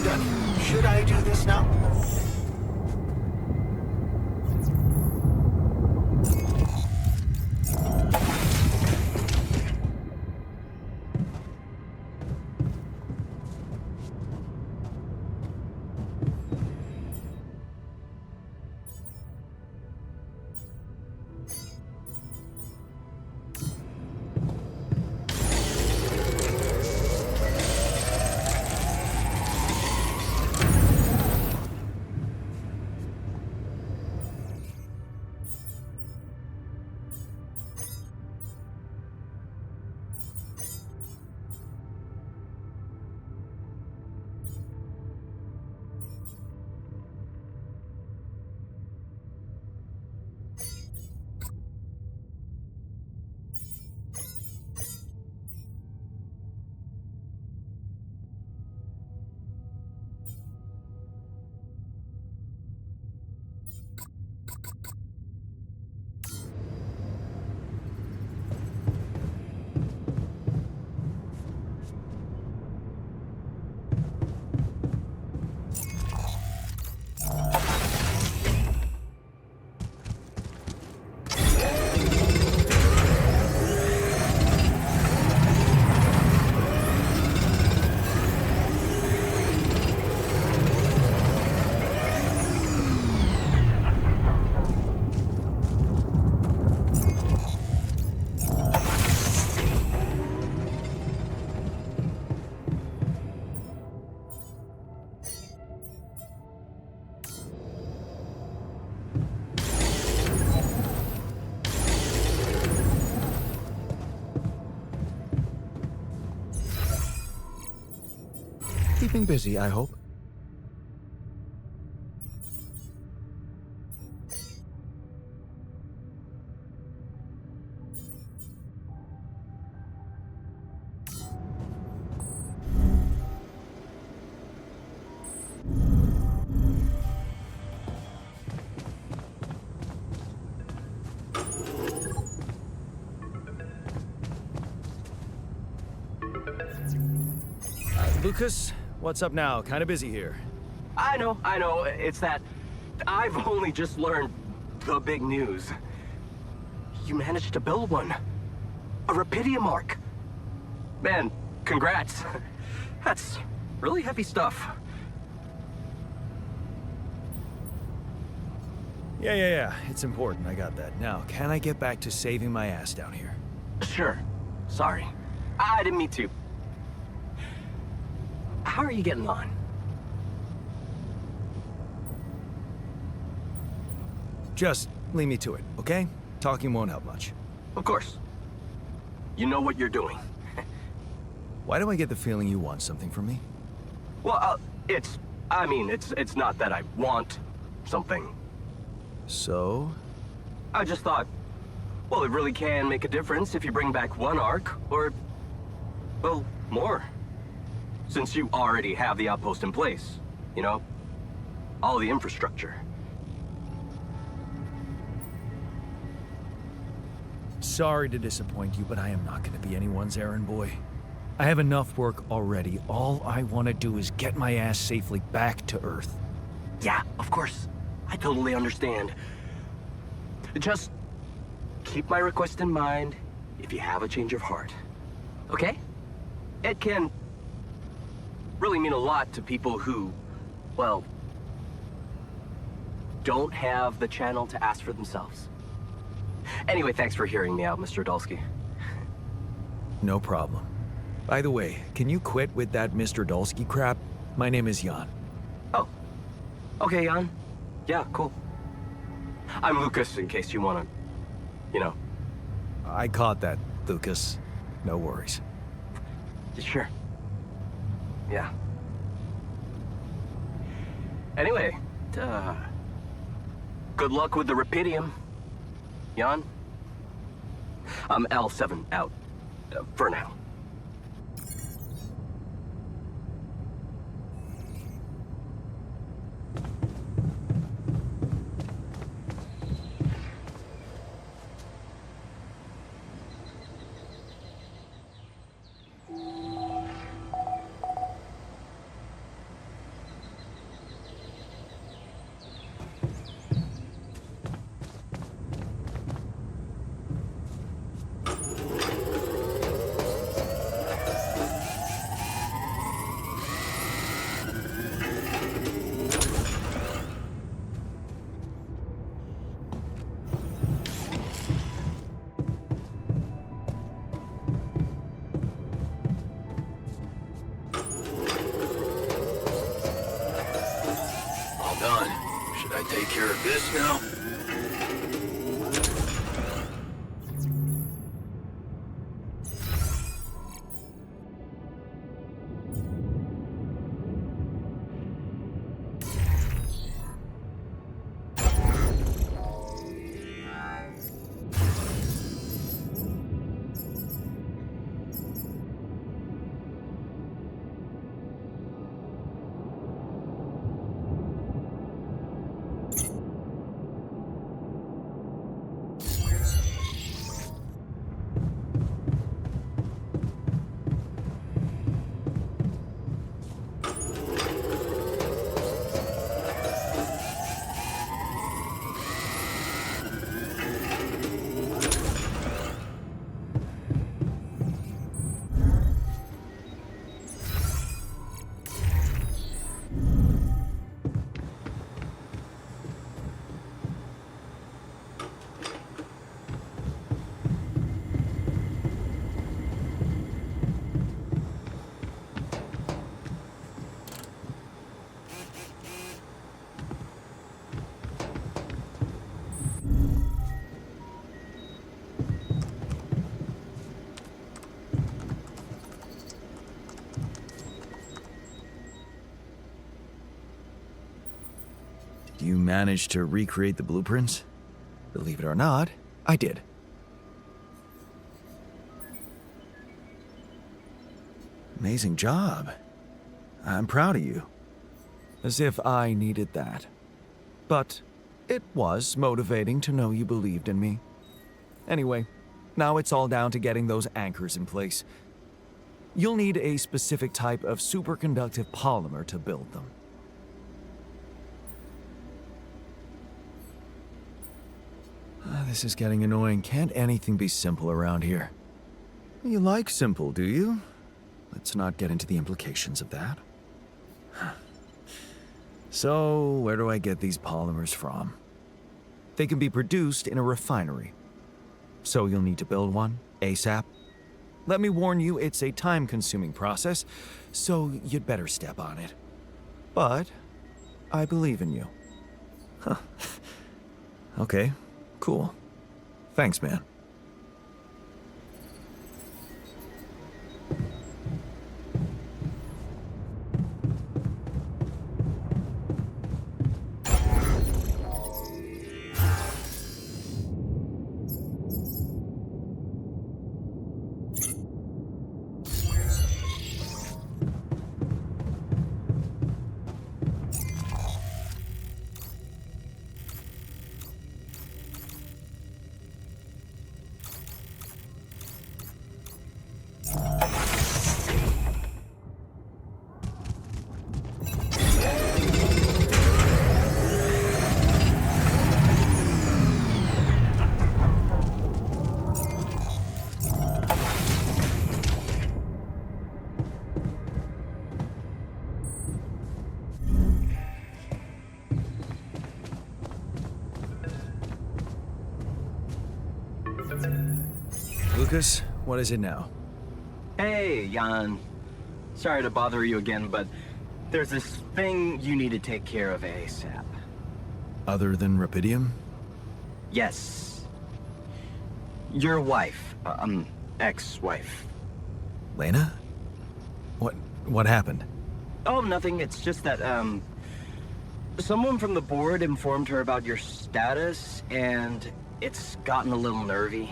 Speaker 7: I'm done. Should I do this now?
Speaker 1: Keeping busy, I hope. Lucas, what's up now? Kinda busy here.
Speaker 3: I know. It's that I've only just learned the big news. You managed to build one. A Rapidium arc. Man, congrats. That's really heavy stuff.
Speaker 1: Yeah. It's important, I got that. Now, can I get back to saving my ass down here?
Speaker 3: Sure. Sorry. I didn't mean to. How are you getting on?
Speaker 1: Just leave me to it, okay? Talking won't help much.
Speaker 3: Of course. You know what you're doing.
Speaker 1: Why do I get the feeling you want something from me?
Speaker 3: Well, it's not that I want something.
Speaker 1: So?
Speaker 3: I just thought, well, it really can make a difference if you bring back one arc, or, well, more. Since you already have the outpost in place, you know? All the infrastructure.
Speaker 1: Sorry to disappoint you, but I am not going to be anyone's errand boy. I have enough work already. All I want to do is get my ass safely back to Earth.
Speaker 3: Yeah, of course. I totally understand. Just keep my request in mind if you have a change of heart. Okay? It can really mean a lot to people who, well, don't have the channel to ask for themselves. Anyway, thanks for hearing me out, Mr. Dulski.
Speaker 1: No problem. By the way, can you quit with that Mr. Dulski crap? My name is Jan.
Speaker 3: Oh. Okay, Jan. Yeah, cool. I'm Lucas, in case you wanna, you know.
Speaker 1: I caught that, Lucas. No worries.
Speaker 3: Sure. Yeah. Anyway, good luck with the Rapidium, Jan. I'm L7 out, for now.
Speaker 6: Take care of this now.
Speaker 2: You managed to recreate the blueprints? Believe it or not, I did. Amazing job. I'm proud of you. As if I needed that. But it was motivating to know you believed in me. Anyway, now it's all down to getting those anchors in place. You'll need a specific type of superconductive polymer to build them. This is getting annoying. Can't anything be simple around here? You like simple, do you? Let's not get into the implications of that. So, where do I get these polymers from? They can be produced in a refinery. So you'll need to build one, ASAP. Let me warn you, it's a time-consuming process, so you'd better step on it. But I believe in you. Huh. Okay, cool. Thanks, man. Lucas, what is it now?
Speaker 3: Hey, Jan. Sorry to bother you again, but there's this thing you need to take care of ASAP.
Speaker 2: Other than Rapidium?
Speaker 3: Yes. Your wife, ex-wife.
Speaker 2: Lena? What happened?
Speaker 3: Oh, nothing. It's just that, someone from the board informed her about your status, and it's gotten a little nervy.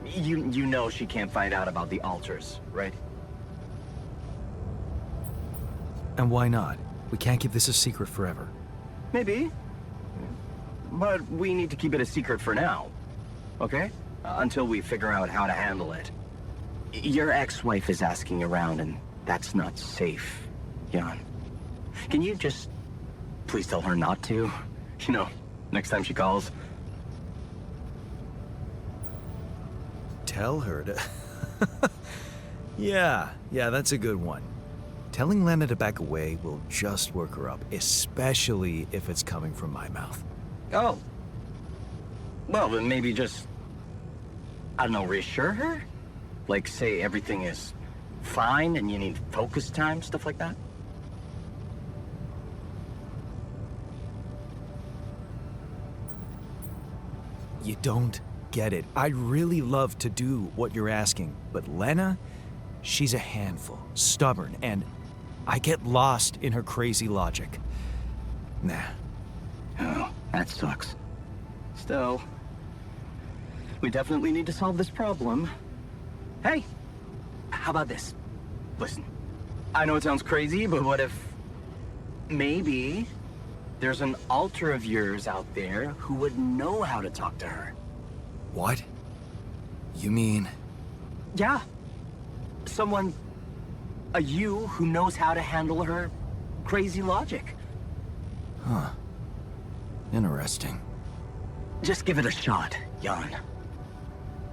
Speaker 3: You know she can't find out about the ALTERS, right?
Speaker 2: And why not? We can't keep this a secret forever.
Speaker 3: Maybe. But we need to keep it a secret for now, okay? Until we figure out how to handle it. Your ex-wife is asking around, and that's not safe, Jan. Can you just please tell her not to? You know, next time she calls.
Speaker 2: Tell her to... Yeah, that's a good one. Telling Lena to back away will just work her up, especially if it's coming from my mouth.
Speaker 3: Oh. Well, then maybe just, I don't know, reassure her? Like, say everything is fine and you need focus time, stuff like that?
Speaker 2: You don't get it. I'd really love to do what you're asking, but Lena, she's a handful, stubborn, and I get lost in her crazy logic. Nah.
Speaker 3: Oh, that sucks. Still, we definitely need to solve this problem. Hey, how about this? Listen, I know it sounds crazy, but what if maybe there's an alter of yours out there who would know how to talk to her?
Speaker 2: What? You mean...
Speaker 3: Yeah. Someone, a you who knows how to handle her crazy logic.
Speaker 2: Huh. Interesting.
Speaker 3: Just give it a shot, Jan.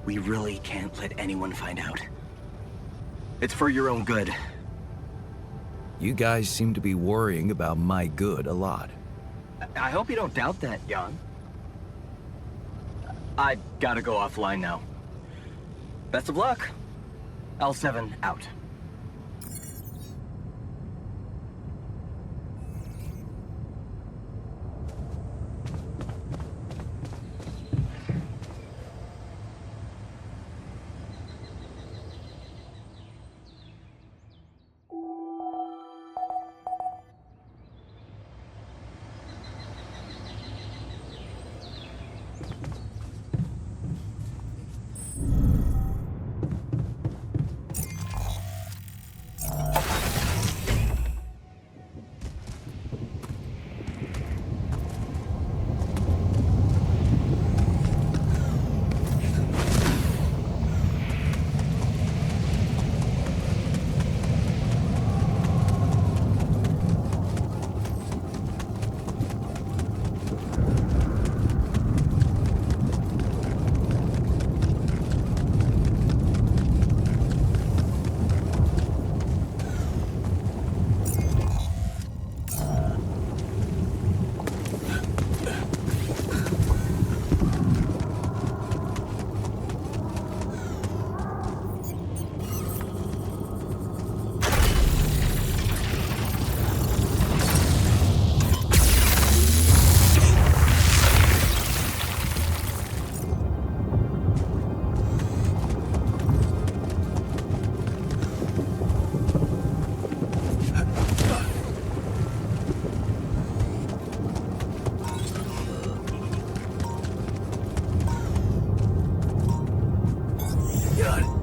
Speaker 3: We really can't let anyone find out. It's for your own good.
Speaker 2: You guys seem to be worrying about my good a lot.
Speaker 3: I hope you don't doubt that, Jan. I gotta go offline now. Best of luck. L7 out.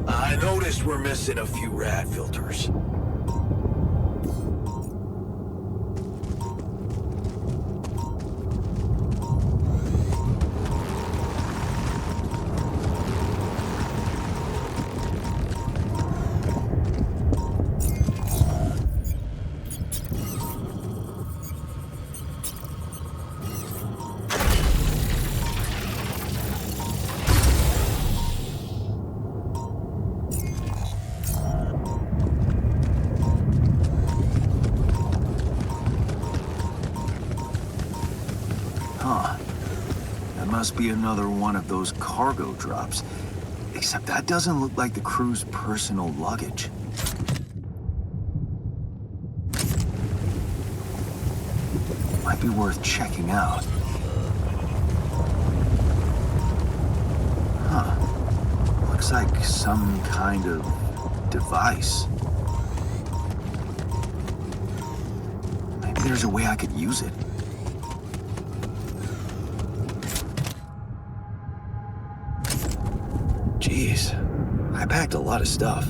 Speaker 2: I noticed we're missing a few rad filters.
Speaker 6: Must be another one of those cargo drops. Except that doesn't look like the crew's personal luggage. Might be worth checking out. Huh. Looks like some kind of device. Maybe there's a way I could use it.
Speaker 2: Jeez, I packed a lot of stuff.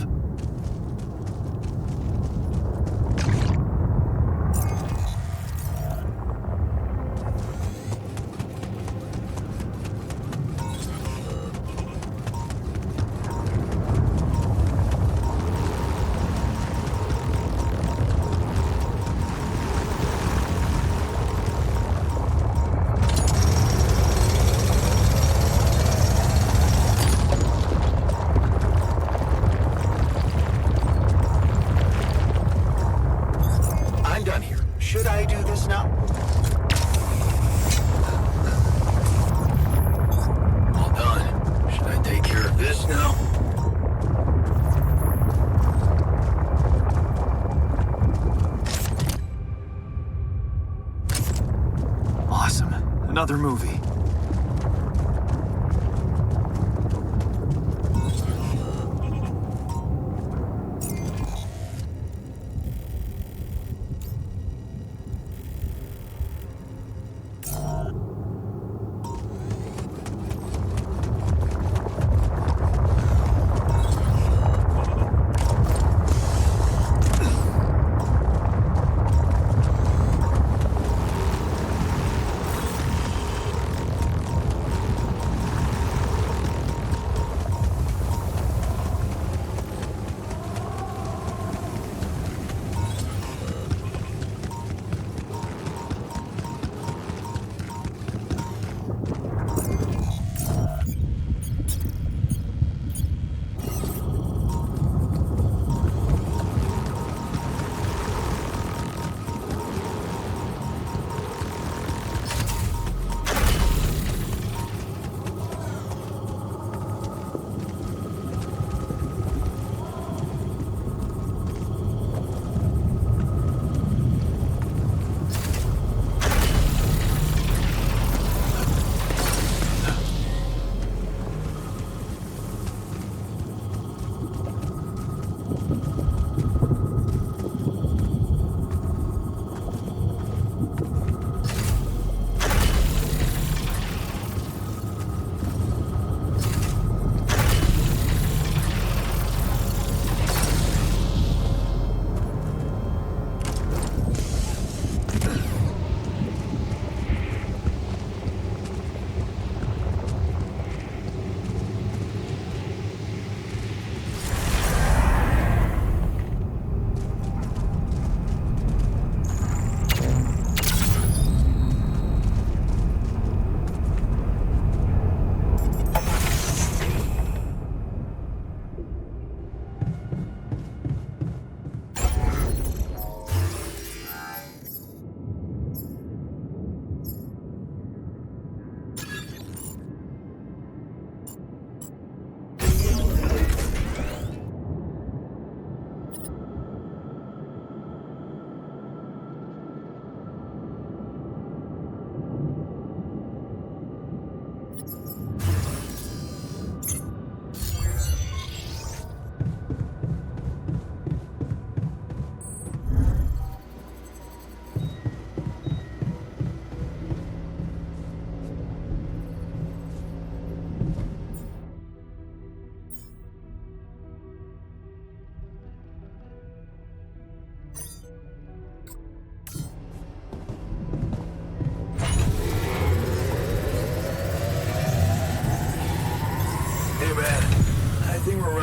Speaker 7: Should I do this now?
Speaker 2: All done. Should I take care of this now?
Speaker 6: Awesome. Another movie.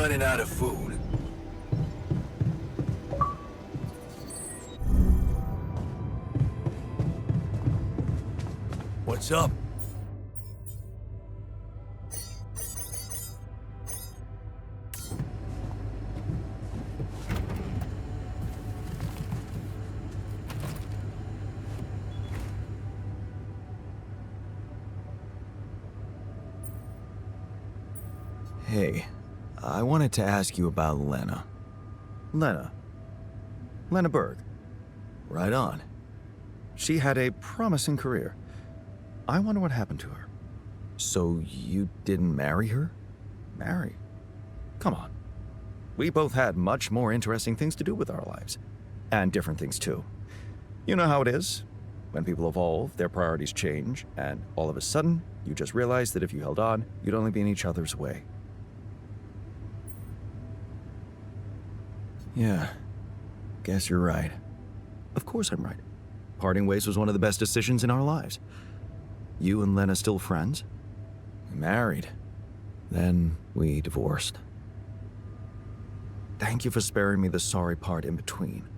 Speaker 1: running out of food. What's up?
Speaker 2: Hey, I wanted to ask you about Lena. Lena Berg. Right on. She had a promising career. I wonder what happened to her. So you didn't marry her? Marry? Come on. We both had much more interesting things to do with our lives. And different things too. You know how it is. When people evolve, their priorities change, and all of a sudden, you just realize that if you held on, you'd only be in each other's way. Yeah, guess you're right. Of course I'm right. Parting ways was one of the best decisions in our lives. You and Lena still friends? We married. Then we divorced. Thank you for sparing me the sorry part in between.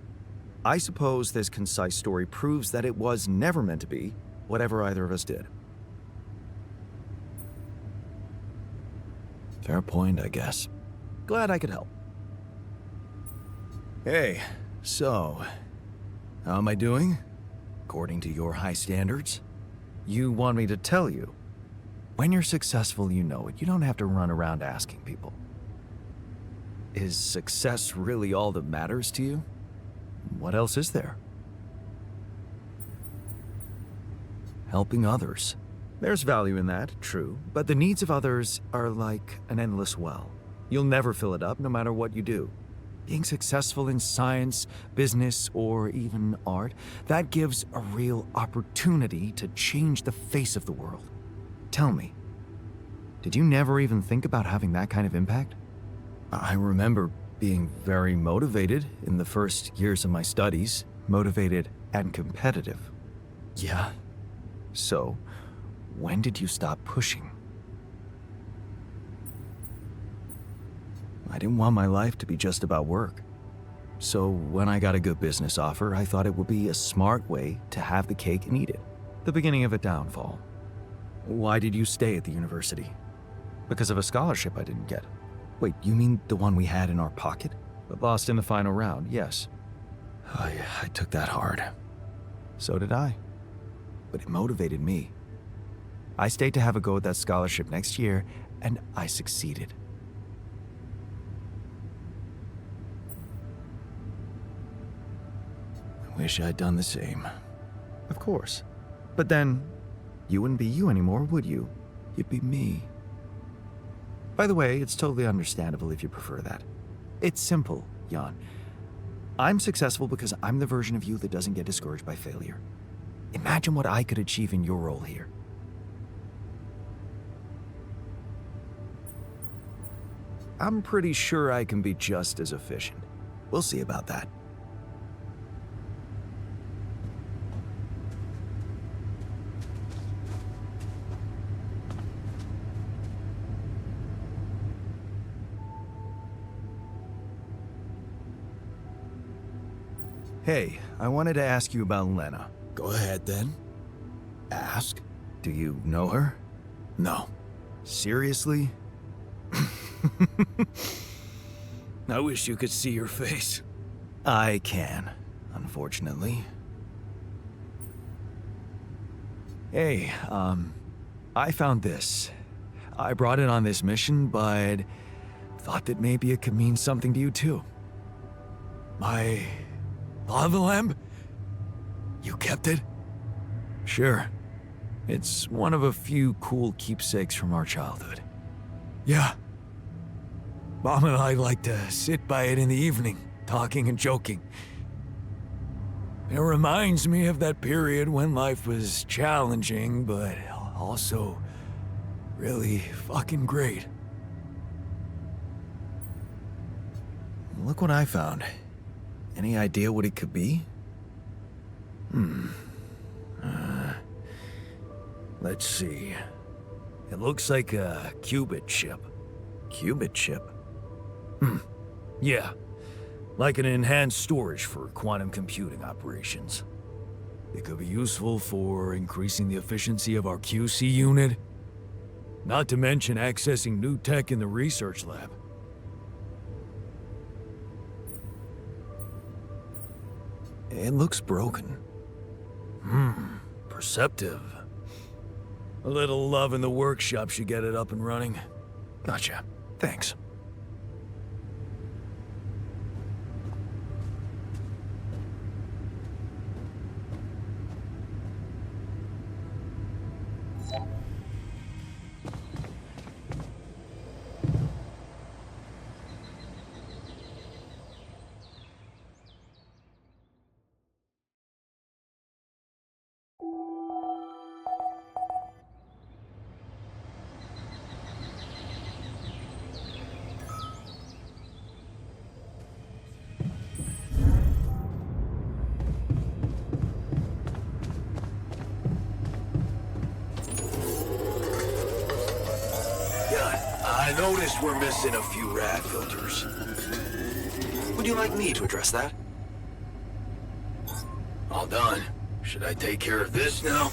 Speaker 2: I suppose this concise story proves that it was never meant to be, whatever either of us did. Fair point, I guess. Glad I could help. Hey, so, how am I doing? According to your high standards? You want me to tell you? When you're successful, you know it. You don't have to run around asking people. Is success really all that matters to you? What else is there? Helping others. There's value in that, true, but the needs of others are like an endless well. You'll never fill it up, no matter what you do. Being successful in science, business, or even art, that gives a real opportunity to change the face of the world. Tell me, did you never even think about having that kind of impact? I remember being very motivated in the first years of my studies, motivated and competitive. Yeah? So, when did you stop pushing? I didn't want my life to be just about work. So when I got a good business offer, I thought it would be a smart way to have the cake and eat it. The beginning of a downfall. Why did you stay at the university? Because of a scholarship I didn't get. Wait, you mean the one we had in our pocket? But lost in the final round, yes. I took that hard. So did I. But it motivated me. I stayed to have a go at that scholarship next year, and I succeeded. Wish I'd done the same. Of course. But then, you wouldn't be you anymore, would you? You'd be me. By the way, it's totally understandable if you prefer that. It's simple, Jan. I'm successful because I'm the version of you that doesn't get discouraged by failure. Imagine what I could achieve in your role here. I'm pretty sure I can be just as efficient. We'll see about that. Hey, I wanted to ask you about Lena.
Speaker 1: Go ahead, then.
Speaker 2: Ask? Do you know her?
Speaker 1: No.
Speaker 2: Seriously?
Speaker 1: I wish you could see her face.
Speaker 2: I can, unfortunately. Hey, I found this. I brought it on this mission, but thought that maybe it could mean something to you too.
Speaker 1: My lava lamp? You kept it?
Speaker 2: Sure. It's one of a few cool keepsakes from our childhood.
Speaker 1: Yeah. Mom and I like to sit by it in the evening, talking and joking. It reminds me of that period when life was challenging, but also really fucking great.
Speaker 2: Look what I found. Any idea what it could be?
Speaker 1: Let's see. It looks like a qubit chip.
Speaker 2: Qubit chip?
Speaker 1: Yeah. Like an enhanced storage for quantum computing operations. It could be useful for increasing the efficiency of our QC unit. Not to mention accessing new tech in the research lab.
Speaker 2: It looks broken.
Speaker 1: Perceptive. A little love in the workshop should get it up and running.
Speaker 2: Gotcha. Thanks.
Speaker 1: I noticed we're missing a few rad filters.
Speaker 2: Would you like me to address that?
Speaker 1: All done. Should I take care of this now?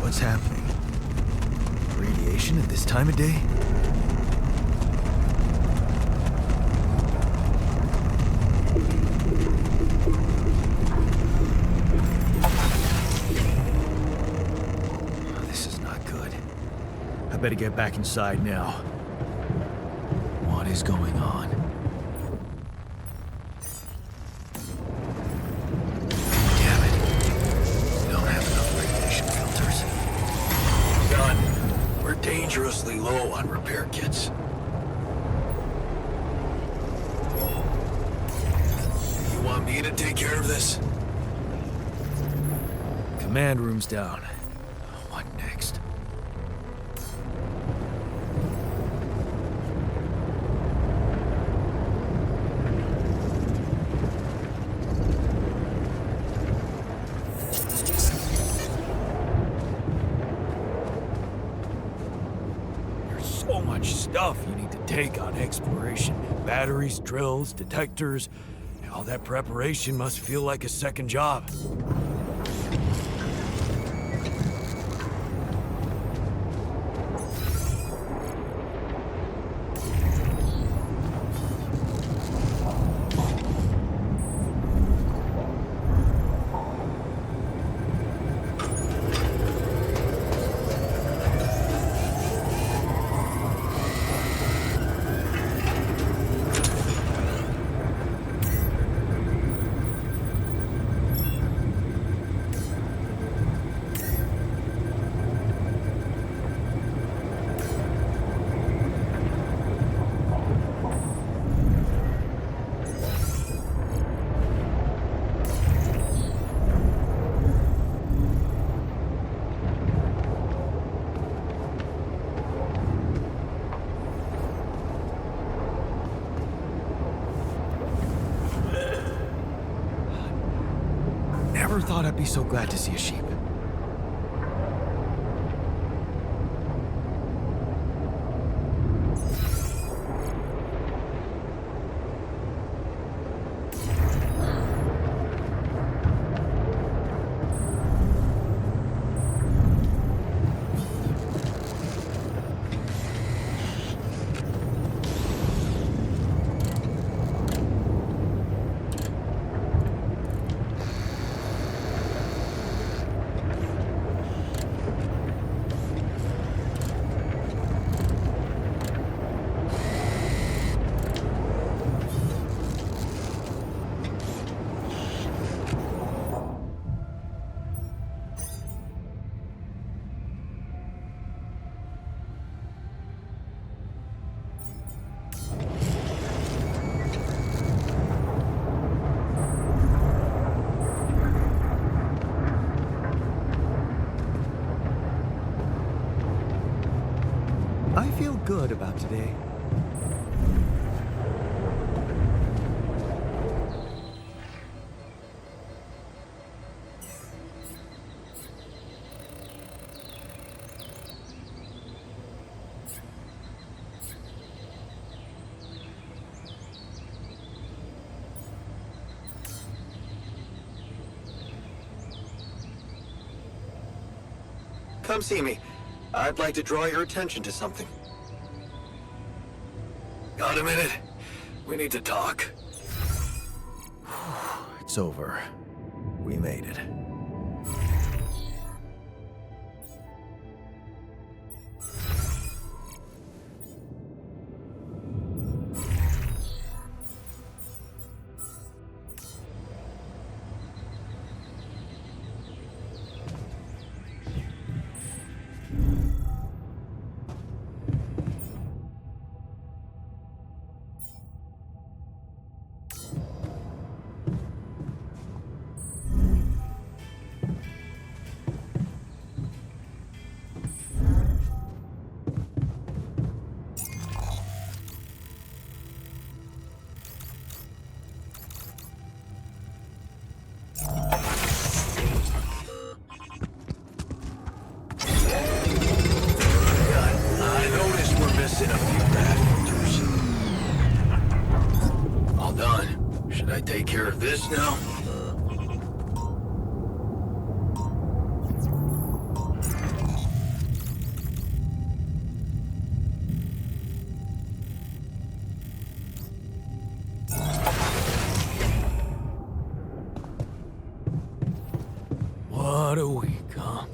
Speaker 2: What's happening? Radiation at this time of day? This is not good.
Speaker 1: I better get back inside now.
Speaker 2: What is going on? Damn it. We don't have enough radiation filters.
Speaker 1: Done. We're dangerously low on repair kits. You want me to take care of this? Command room's down. What next? So much stuff you need to take on exploration. Batteries, drills, detectors. All that preparation must feel like a second job. Never thought I'd be so glad to see a sheep.
Speaker 2: good about today.
Speaker 7: Come see me. I'd like to draw your attention to something.
Speaker 1: Got a minute? We need to talk.
Speaker 2: It's over. We made it.
Speaker 1: I noticed we're missing a few rafters. All done. Should I take care of this now? What a week, huh?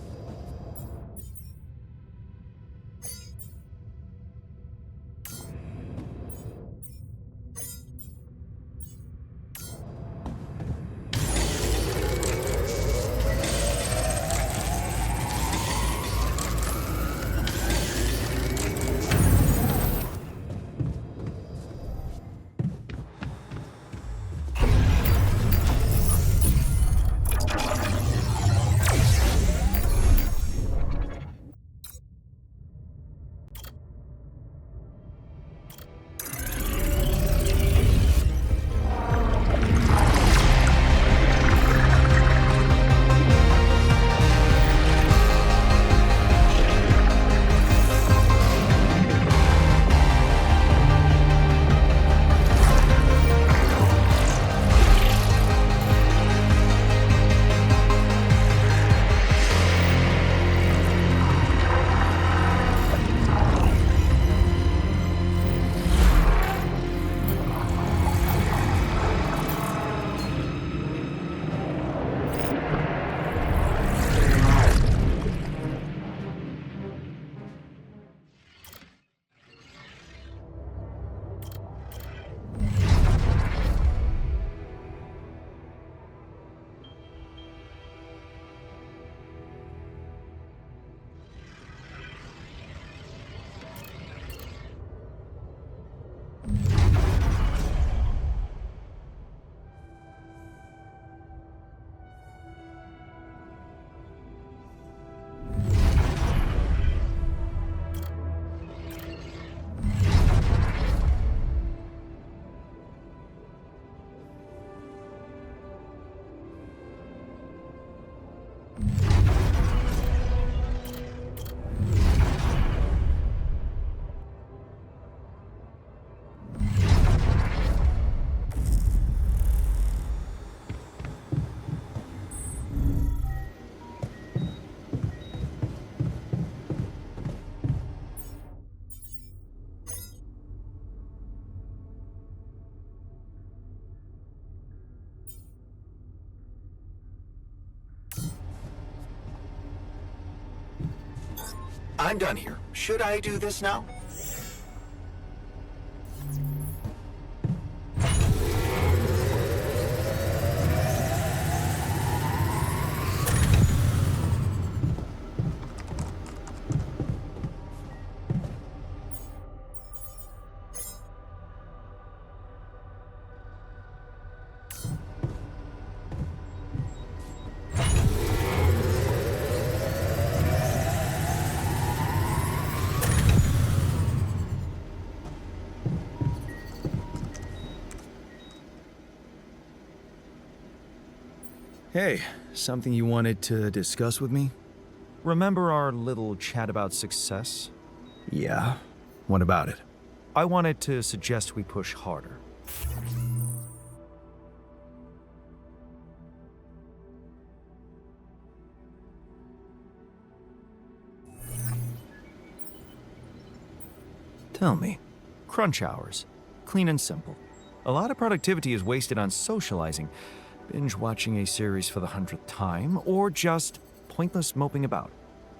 Speaker 7: I'm done here. Should I do this now?
Speaker 2: Hey, something you wanted to discuss with me?
Speaker 1: Remember our little chat about success?
Speaker 2: Yeah. What about it?
Speaker 1: I wanted to suggest we push harder.
Speaker 2: Tell me.
Speaker 1: Crunch hours. Clean and simple. A lot of productivity is wasted on socializing, binge watching a series for the 100th time, or just pointless moping about.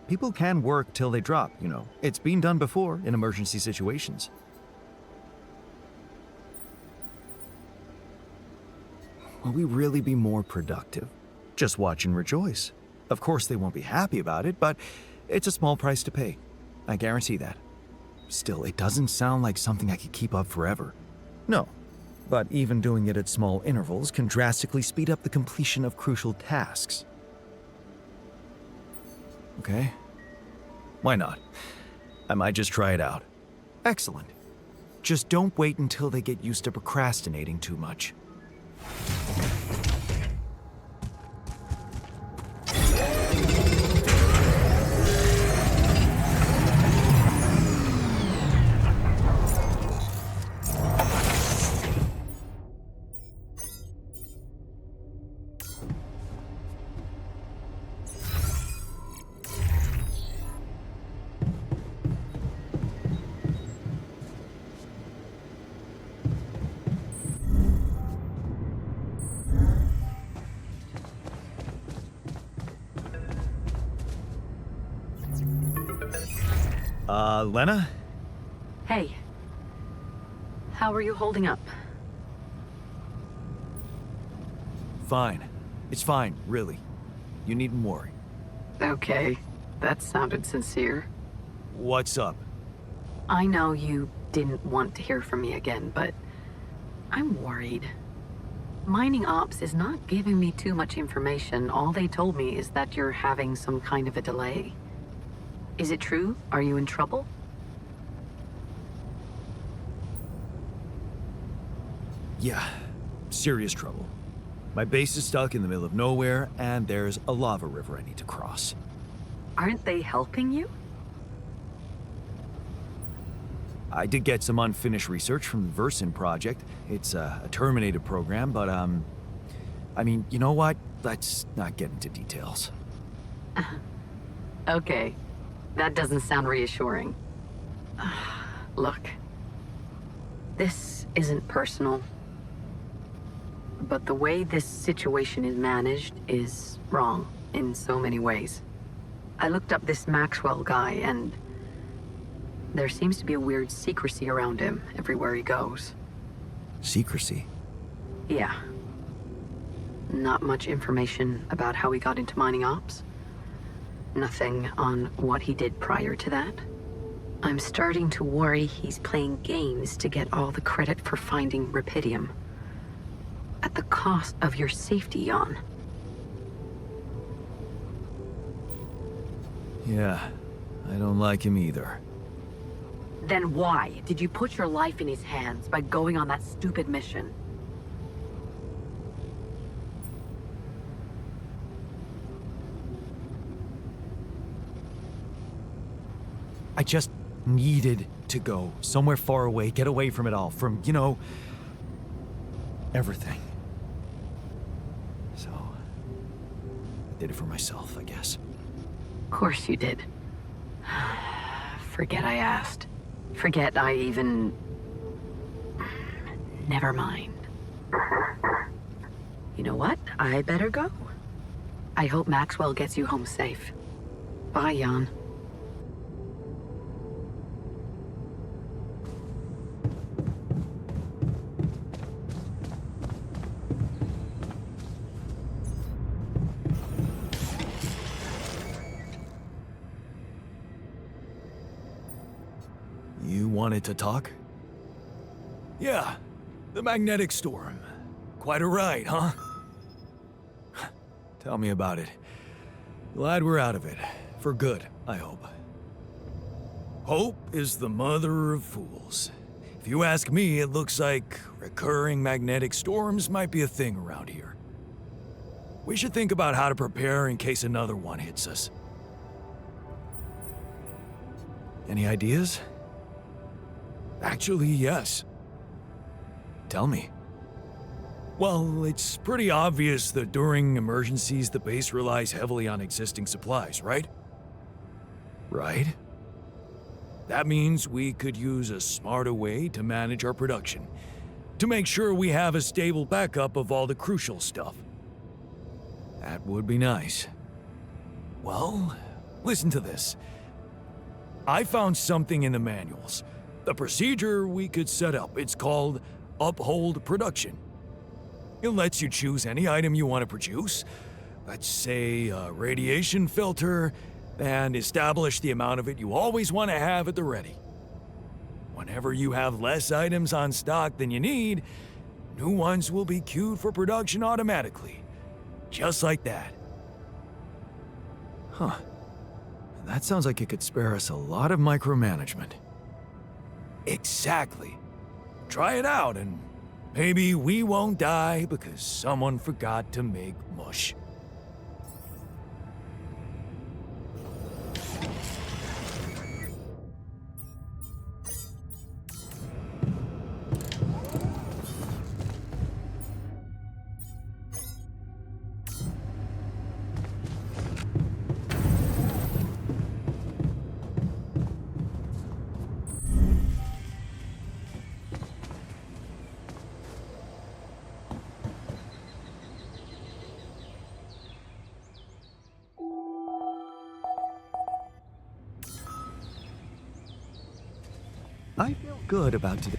Speaker 1: People can work till they drop, you know. It's been done before in emergency situations.
Speaker 2: Will we really be more productive?
Speaker 1: Just watch and rejoice. Of course they won't be happy about it, but it's a small price to pay. I guarantee that. Still, it doesn't sound like something I could keep up forever. No, but even doing it at small intervals can drastically speed up the completion of crucial tasks.
Speaker 2: Okay.
Speaker 1: Why not? I might just try it out. Excellent. Just don't wait until they get used to procrastinating too much. Lena?
Speaker 5: Hey. How are you holding up?
Speaker 1: Fine. It's fine, really. You needn't worry.
Speaker 5: Okay. That sounded sincere.
Speaker 1: What's up?
Speaker 5: I know you didn't want to hear from me again, but I'm worried. Mining Ops is not giving me too much information. All they told me is that you're having some kind of a delay. Is it true? Are you in trouble?
Speaker 1: Yeah, serious trouble. My base is stuck in the middle of nowhere, and there's a lava river I need to cross.
Speaker 5: Aren't they helping you?
Speaker 1: I did get some unfinished research from the Versin project. It's a terminated program, but, I mean, you know what? Let's not get into details.
Speaker 5: Okay. That doesn't sound reassuring. Look. This isn't personal. But the way this situation is managed is wrong in so many ways. I looked up this Maxwell guy, and there seems to be a weird secrecy around him everywhere he goes.
Speaker 1: Secrecy?
Speaker 5: Yeah. Not much information about how he got into mining ops. Nothing on what he did prior to that. I'm starting to worry he's playing games to get all the credit for finding Rapidium. At the cost of your safety, Jan.
Speaker 1: Yeah, I don't like him either.
Speaker 5: Then why did you put your life in his hands by going on that stupid mission?
Speaker 1: I just needed to go somewhere far away, get away from it all, from, you know, everything. So, I did it for myself, I guess.
Speaker 5: Of course you did. Forget I asked. Forget I even... Never mind. You know what? I better go. I hope Maxwell gets you home safe. Bye, Jan.
Speaker 1: You wanted to talk? Yeah, the magnetic storm. Quite a ride, huh? Tell me about it. Glad we're out of it. For good, I hope. Hope is the mother of fools. If you ask me, it looks like recurring magnetic storms might be a thing around here. We should think about how to prepare in case another one hits us.
Speaker 2: Any ideas?
Speaker 1: Actually, yes.
Speaker 2: Tell me.
Speaker 1: Well, it's pretty obvious that during emergencies, the base relies heavily on existing supplies, right?
Speaker 2: Right?
Speaker 1: That means we could use a smarter way to manage our production, to make sure we have a stable backup of all the crucial stuff.
Speaker 2: That would be nice.
Speaker 1: Well, listen to this. I found something in the manuals. The procedure we could set up. It's called Uphold Production. It lets you choose any item you want to produce. Let's say a radiation filter, and establish the amount of it you always want to have at the ready. Whenever you have less items on stock than you need, new ones will be queued for production automatically. Just like that.
Speaker 2: Huh. That sounds like it could spare us a lot of micromanagement.
Speaker 1: Exactly. Try it out and maybe we won't die because someone forgot to make mush.
Speaker 2: I feel good about today.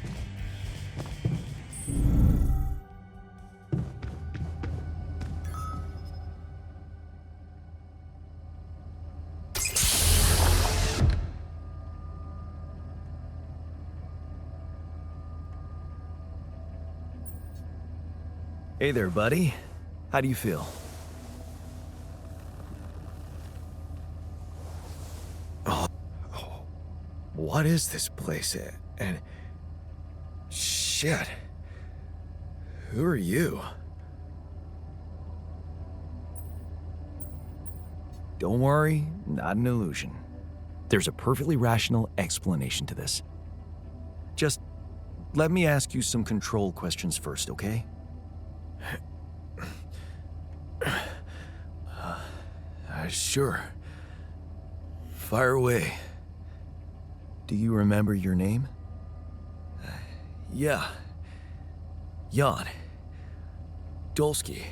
Speaker 2: Hey there, buddy. How do you feel? What is this place? And shit. Who are you? Don't worry, not an illusion. There's a perfectly rational explanation to this. Just let me ask you some control questions first, okay?
Speaker 1: Sure. Fire away.
Speaker 2: Do you remember your name?
Speaker 1: Yeah. Jan. Dolsky.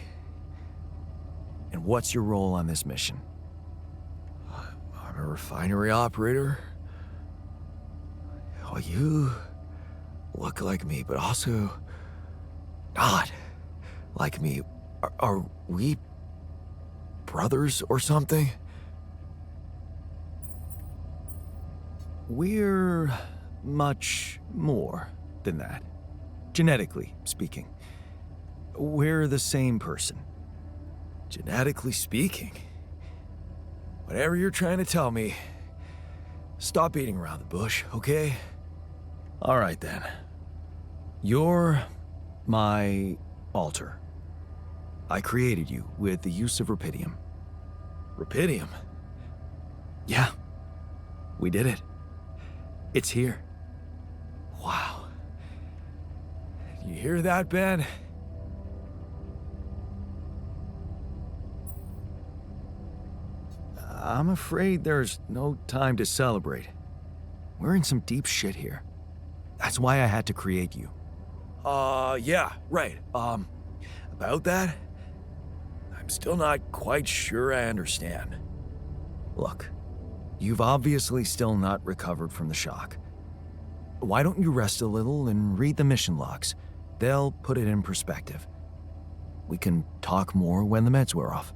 Speaker 2: And what's your role on this mission?
Speaker 1: I'm a refinery operator.
Speaker 2: Oh, you look like me, but also not like me. Are we brothers or something? We're much more than that, genetically speaking. We're the same person.
Speaker 1: Genetically speaking? Whatever you're trying to tell me, stop beating around the bush, okay?
Speaker 2: All right then. You're my alter. I created you with the use of rupidium.
Speaker 1: Rupidium?
Speaker 2: Yeah, we did it. It's here.
Speaker 1: Wow. You hear that, Ben?
Speaker 2: I'm afraid there's no time to celebrate. We're in some deep shit here. That's why I had to create you.
Speaker 1: Yeah, right. About that? I'm still not quite sure I understand.
Speaker 2: Look, you've obviously still not recovered from the shock. Why don't you rest a little and read the mission logs? They'll put it in perspective. We can talk more when the meds wear off.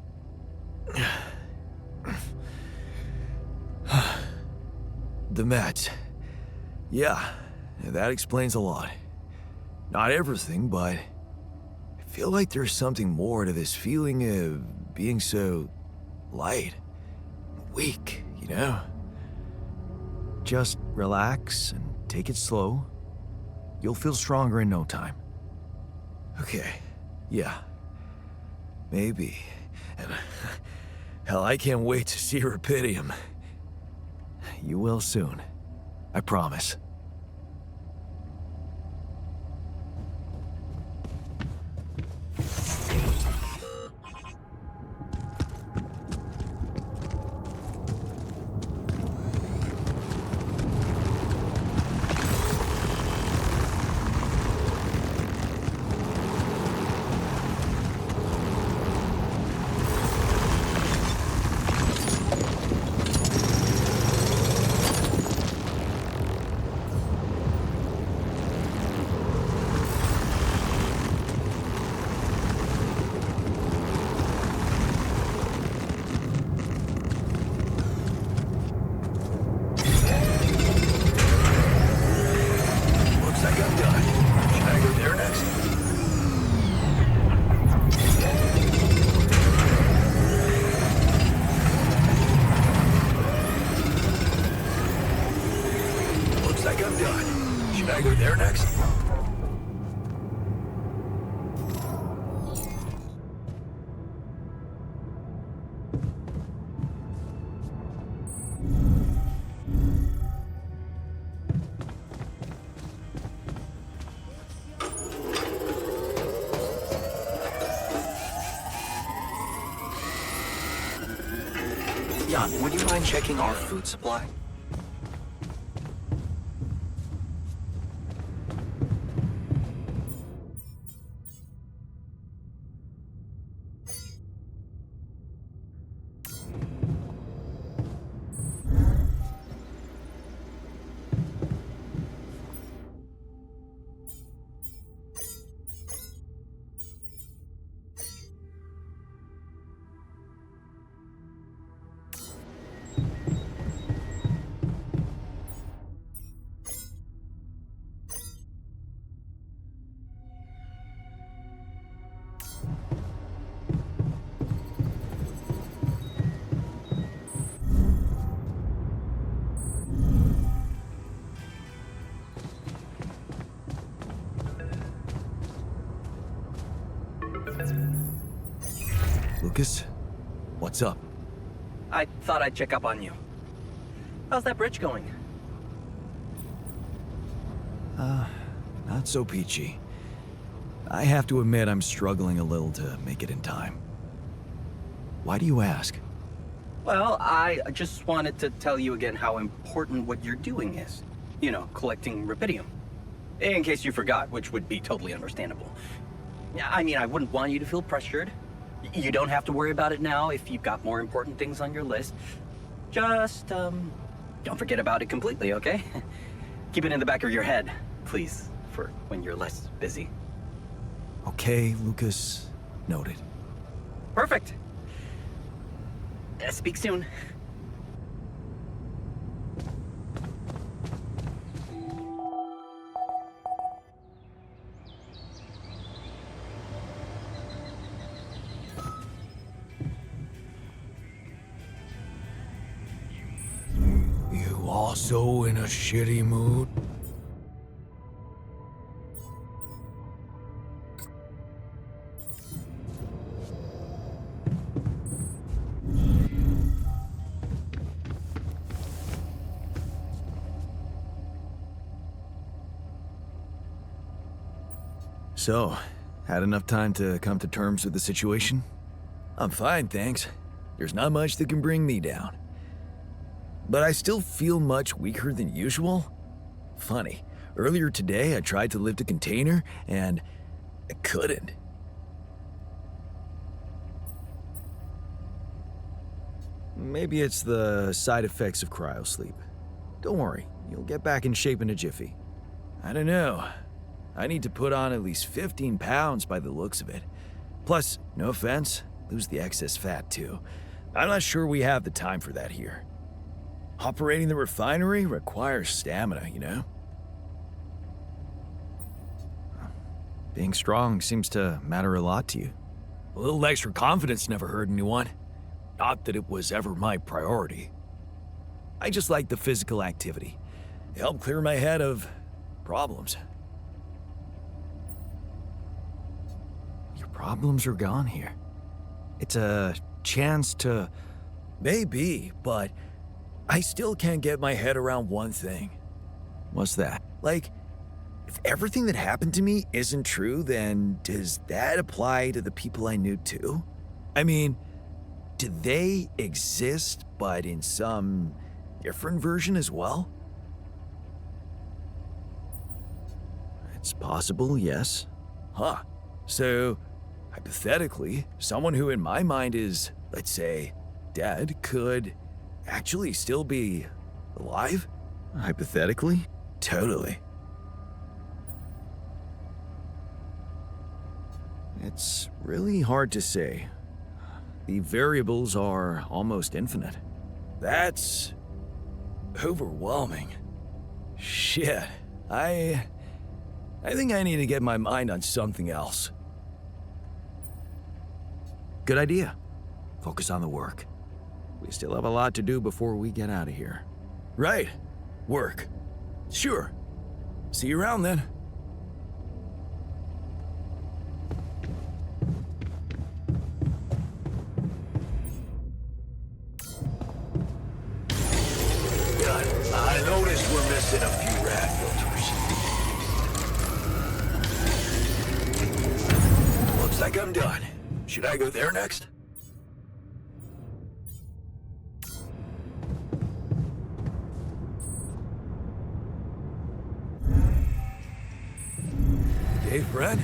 Speaker 1: The meds. Yeah, that explains a lot. Not everything, but I feel like there's something more to this feeling of being so light, weak, you know?
Speaker 2: Just relax and take it slow. You'll feel stronger in no time.
Speaker 1: Okay, yeah. Maybe.
Speaker 2: And hell, I can't wait to see Rapidium. You will soon. I promise.
Speaker 7: Jan, would you mind checking our food supply?
Speaker 2: Lucas? What's up?
Speaker 3: I thought I'd check up on you. How's that bridge going?
Speaker 2: Not so peachy. I have to admit I'm struggling a little to make it in time. Why do you ask?
Speaker 3: Well, I just wanted to tell you again how important what you're doing is. You know, collecting Rapidium. In case you forgot, which would be totally understandable. I mean, I wouldn't want you to feel pressured. You don't have to worry about it now if you've got more important things on your list. Just, don't forget about it completely, okay? Keep it in the back of your head, please, for when you're less busy.
Speaker 2: Okay, Lucas. Noted.
Speaker 3: Perfect. Speak soon.
Speaker 1: You also in a shitty mood?
Speaker 2: So, had enough time to come to terms with the situation? I'm fine, thanks. There's not much that can bring me down. But I still feel much weaker than usual. Funny, earlier today I tried to lift a container and I couldn't. Maybe it's the side effects of cryosleep. Don't worry, you'll get back in shape in a jiffy. I don't know. I need to put on at least 15 pounds by the looks of it. Plus, no offense, lose the excess fat too. I'm not sure we have the time for that here. Operating the refinery requires stamina, you know? Being strong seems to matter a lot to you.
Speaker 1: A little extra confidence never hurt anyone. Not that it was ever my priority.
Speaker 2: I just like the physical activity. It helped clear my head of problems. Your problems are gone here. It's a chance to...
Speaker 1: Maybe, but I still can't get my head around one thing.
Speaker 2: What's that?
Speaker 1: Like, if everything that happened to me isn't true, then does that apply to the people I knew too? I mean, do they exist, but in some different version as well?
Speaker 2: It's possible, yes.
Speaker 1: Huh. So, hypothetically, someone who in my mind is, let's say, dead could actually still be alive?
Speaker 2: Hypothetically?
Speaker 1: Totally.
Speaker 2: It's really hard to say. The variables are almost infinite.
Speaker 1: That's overwhelming. Shit. I think I need to get my mind on something else.
Speaker 2: Good idea. Focus on the work. We still have a lot to do before we get out of here.
Speaker 1: Right. Work. Sure. See you around then. I noticed we're missing a few rat filters. Looks like I'm done. Should I go there next? Hey, Fred?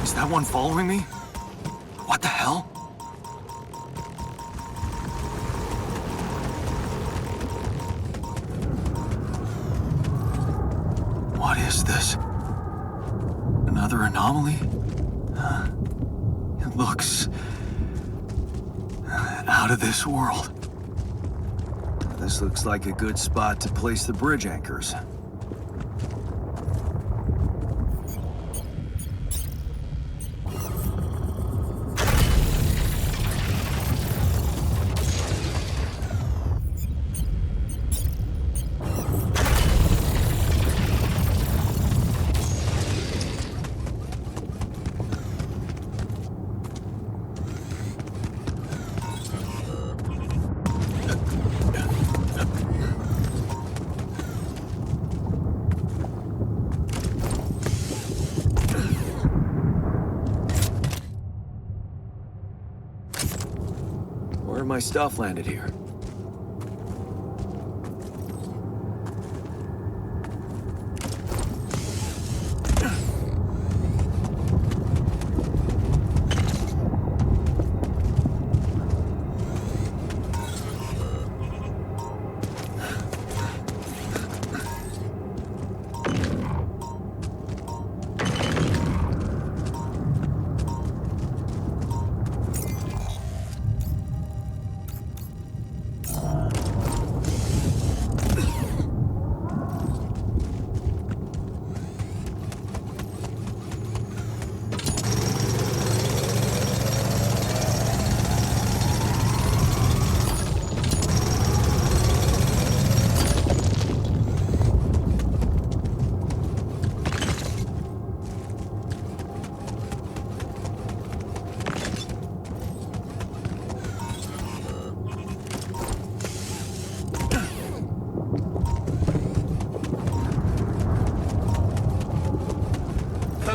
Speaker 6: Is that one following me? What the hell? What is this? Another anomaly? It looks... out of this world.
Speaker 2: This looks like a good spot to place the bridge anchors. Where my stuff landed here?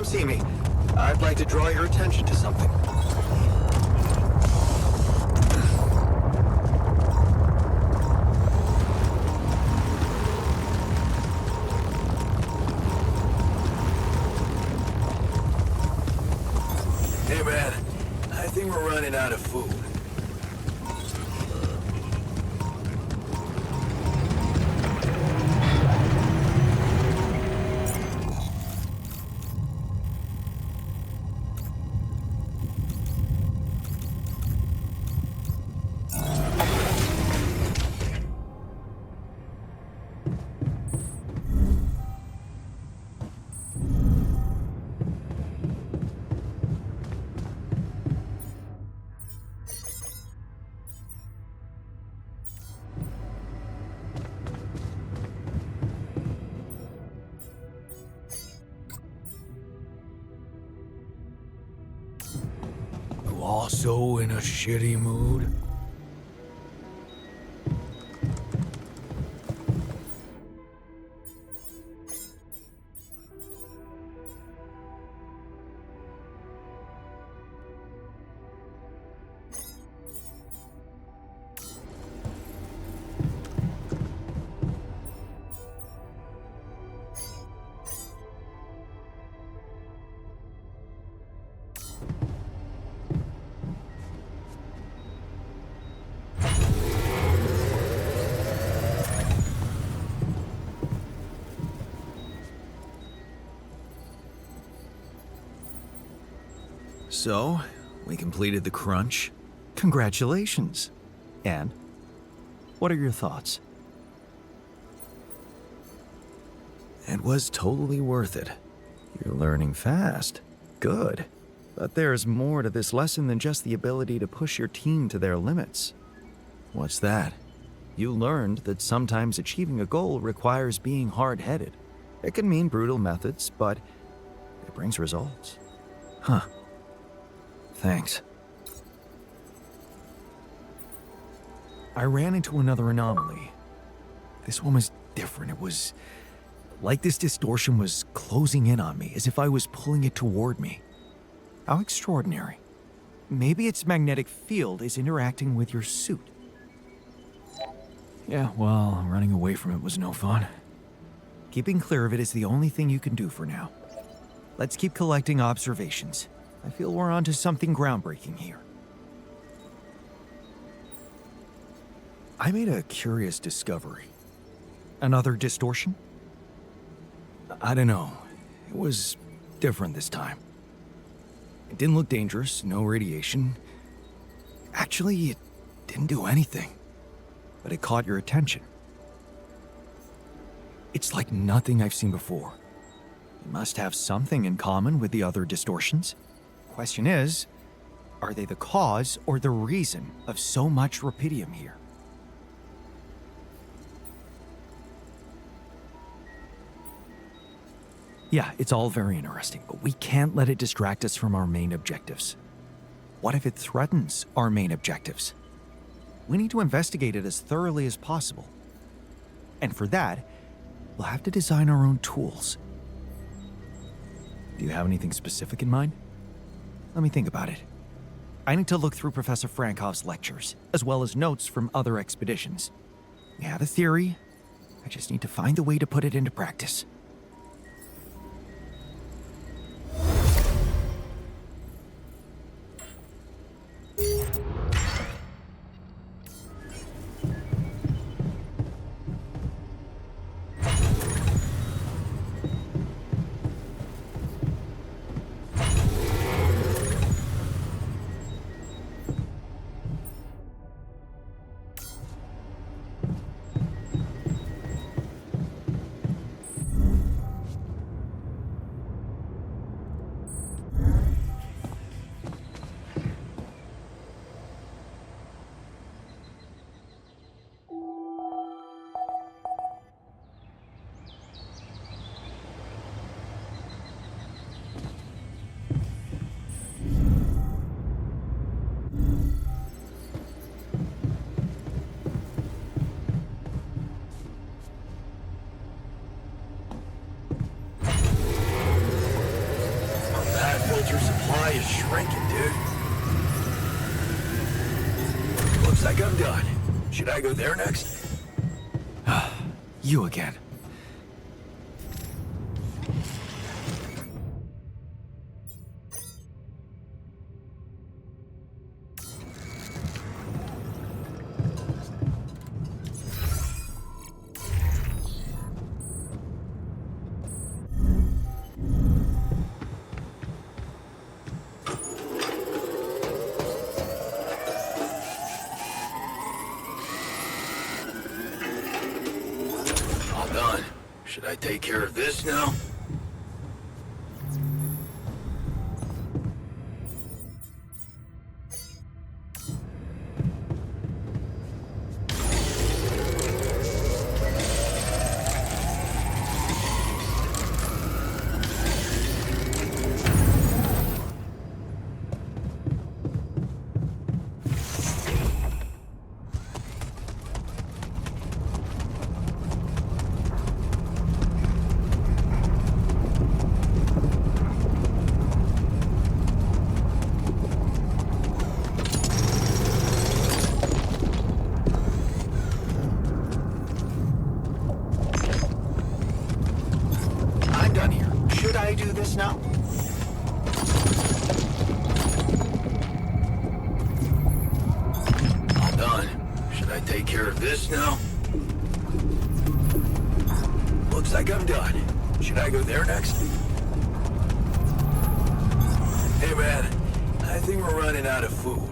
Speaker 7: Come see me. I'd like to draw your attention to something.
Speaker 1: Hey, man. I think we're running out of food. You also in a shitty mood?
Speaker 2: So, we completed the crunch. Congratulations. And what are your thoughts? It was totally worth it. You're learning fast. Good. But there's more to this lesson than just the ability to push your team to their limits. What's that? You learned that sometimes achieving a goal requires being hard-headed. It can mean brutal methods, but it brings results. Huh. Thanks. I ran into another anomaly. This one was different. It was like this distortion was closing in on me, as if I was pulling it toward me. How extraordinary. Maybe its magnetic field is interacting with your suit. Yeah, well, running away from it was no fun. Keeping clear of it is the only thing you can do for now. Let's keep collecting observations. I feel we're onto something groundbreaking here. I made a curious discovery. Another distortion? I don't know. It was different this time. It didn't look dangerous, no radiation. Actually, it didn't do anything. But it caught your attention. It's like nothing I've seen before. It must have something in common with the other distortions. Question is, are they the cause or the reason of so much rupidium here? Yeah, it's all very interesting, but we can't let it distract us from our main objectives. What if it threatens our main objectives? We need to investigate it as thoroughly as possible. And for that, we'll have to design our own tools. Do you have anything specific in mind? Let me think about it. I need to look through Professor Frankov's lectures, as well as notes from other expeditions. We have a theory. I just need to find a way to put it into practice.
Speaker 1: you're shrinking, dude. Looks like I'm done. Should I go there next?
Speaker 2: You again.
Speaker 1: All done. Should I take care of this now?
Speaker 7: I'm done here. Should I do this now?
Speaker 1: All done. Should I take care of this now? Looks like I'm done. Should I go there next? Hey man, I think we're running out of food.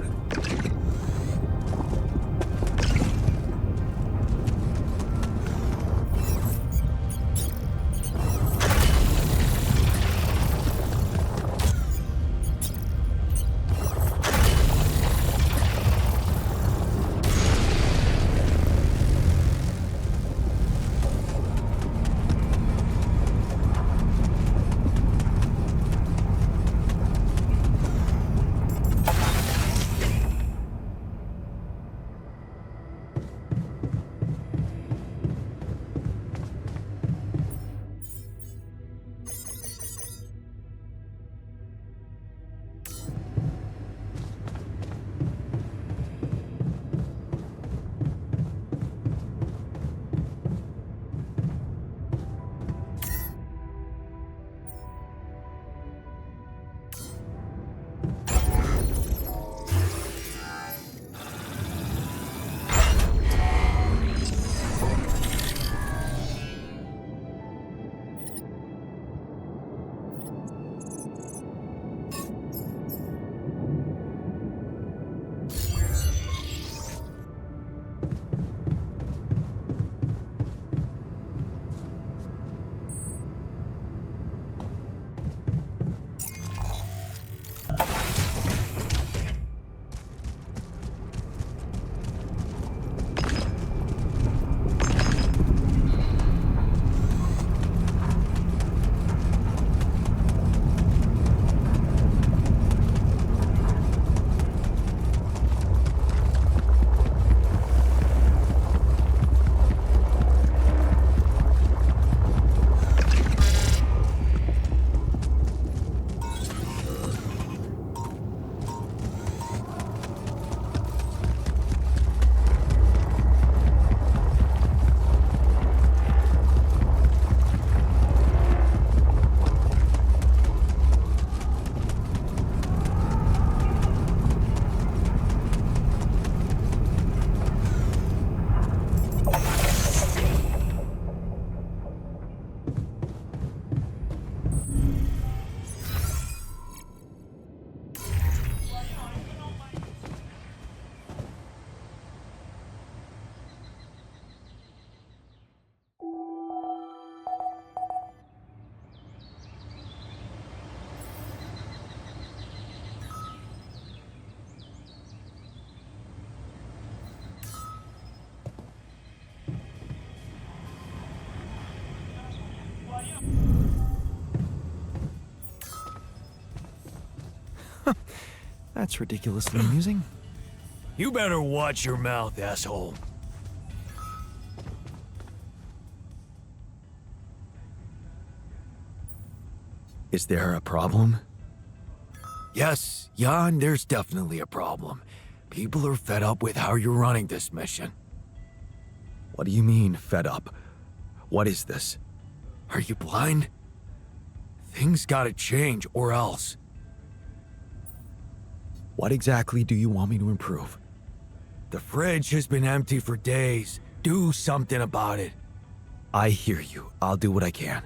Speaker 2: That's ridiculously amusing.
Speaker 1: You better watch your mouth, asshole.
Speaker 2: Is there a problem?
Speaker 1: Yes, Jan, there's definitely a problem. People are fed up with how you're running this mission.
Speaker 2: What do you mean, fed up? What is this?
Speaker 1: Are you blind? Things gotta change, or else.
Speaker 2: What exactly do you want me to improve?
Speaker 1: The fridge has been empty for days. Do something about it.
Speaker 2: I hear you. I'll do what I can.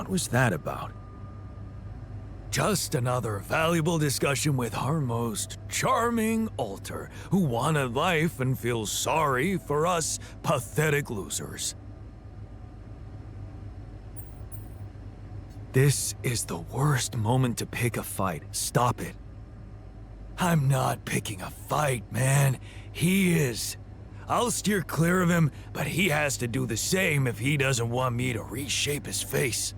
Speaker 1: What was that about? Just another valuable discussion with our most charming alter, who wanted life and feels sorry for us pathetic losers. This is the worst moment to pick a fight. Stop it. I'm not picking a fight, man. He is. I'll steer clear of him, but he has to do the same if he doesn't want me to reshape his face.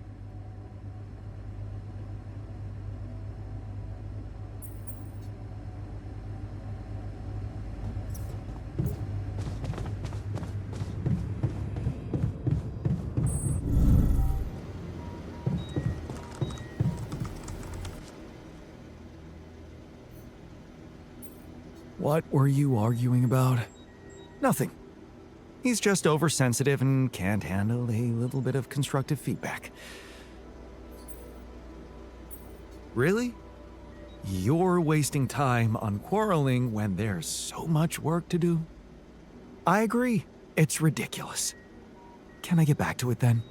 Speaker 2: What were you arguing about?
Speaker 8: Nothing. He's just oversensitive and can't handle a little bit of constructive feedback.
Speaker 2: Really? You're wasting time on quarreling when there's so much work to do?
Speaker 8: I agree. It's ridiculous. Can I get back to it then?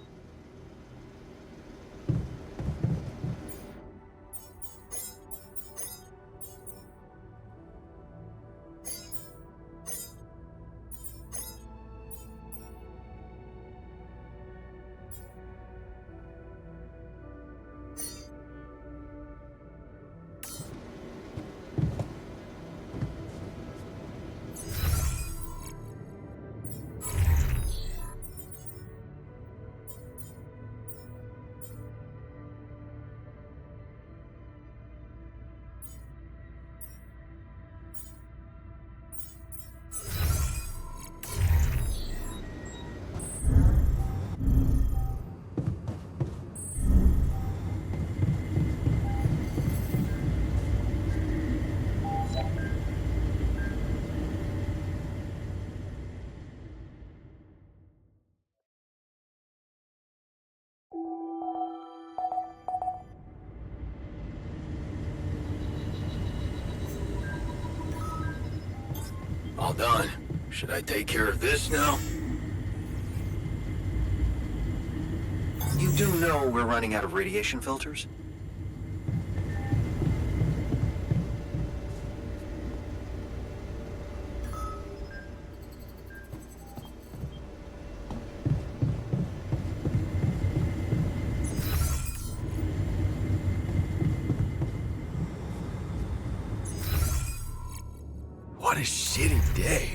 Speaker 7: All done. Should I take care of this now? You do know we're running out of radiation filters?
Speaker 1: What a shitty day.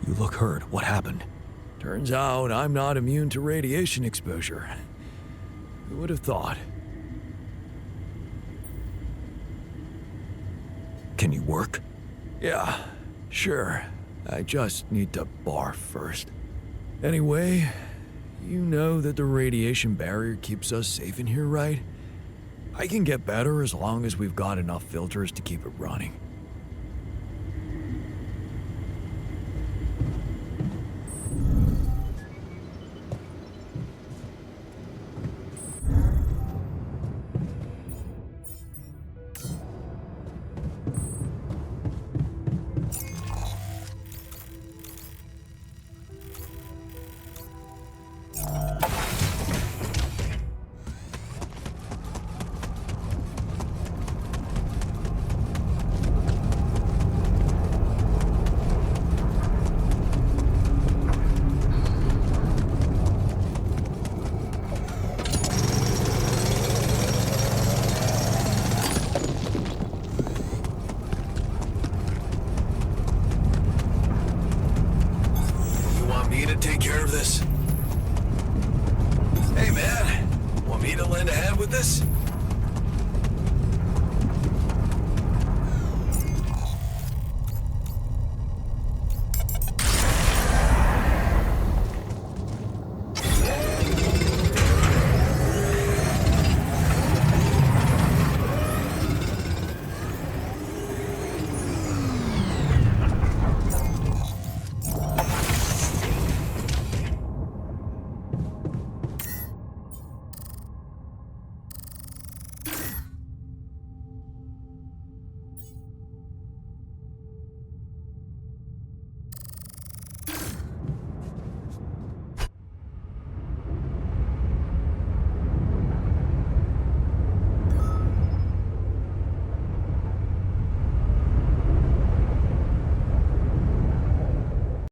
Speaker 2: You look hurt. What happened?
Speaker 1: Turns out I'm not immune to radiation exposure. Who would have thought?
Speaker 2: Can you work?
Speaker 1: Yeah, sure. I just need to barf first. Anyway, you know that the radiation barrier keeps us safe in here, right? I can get better as long as we've got enough filters to keep it running. Take care of this. Hey man, want me to lend a hand with this?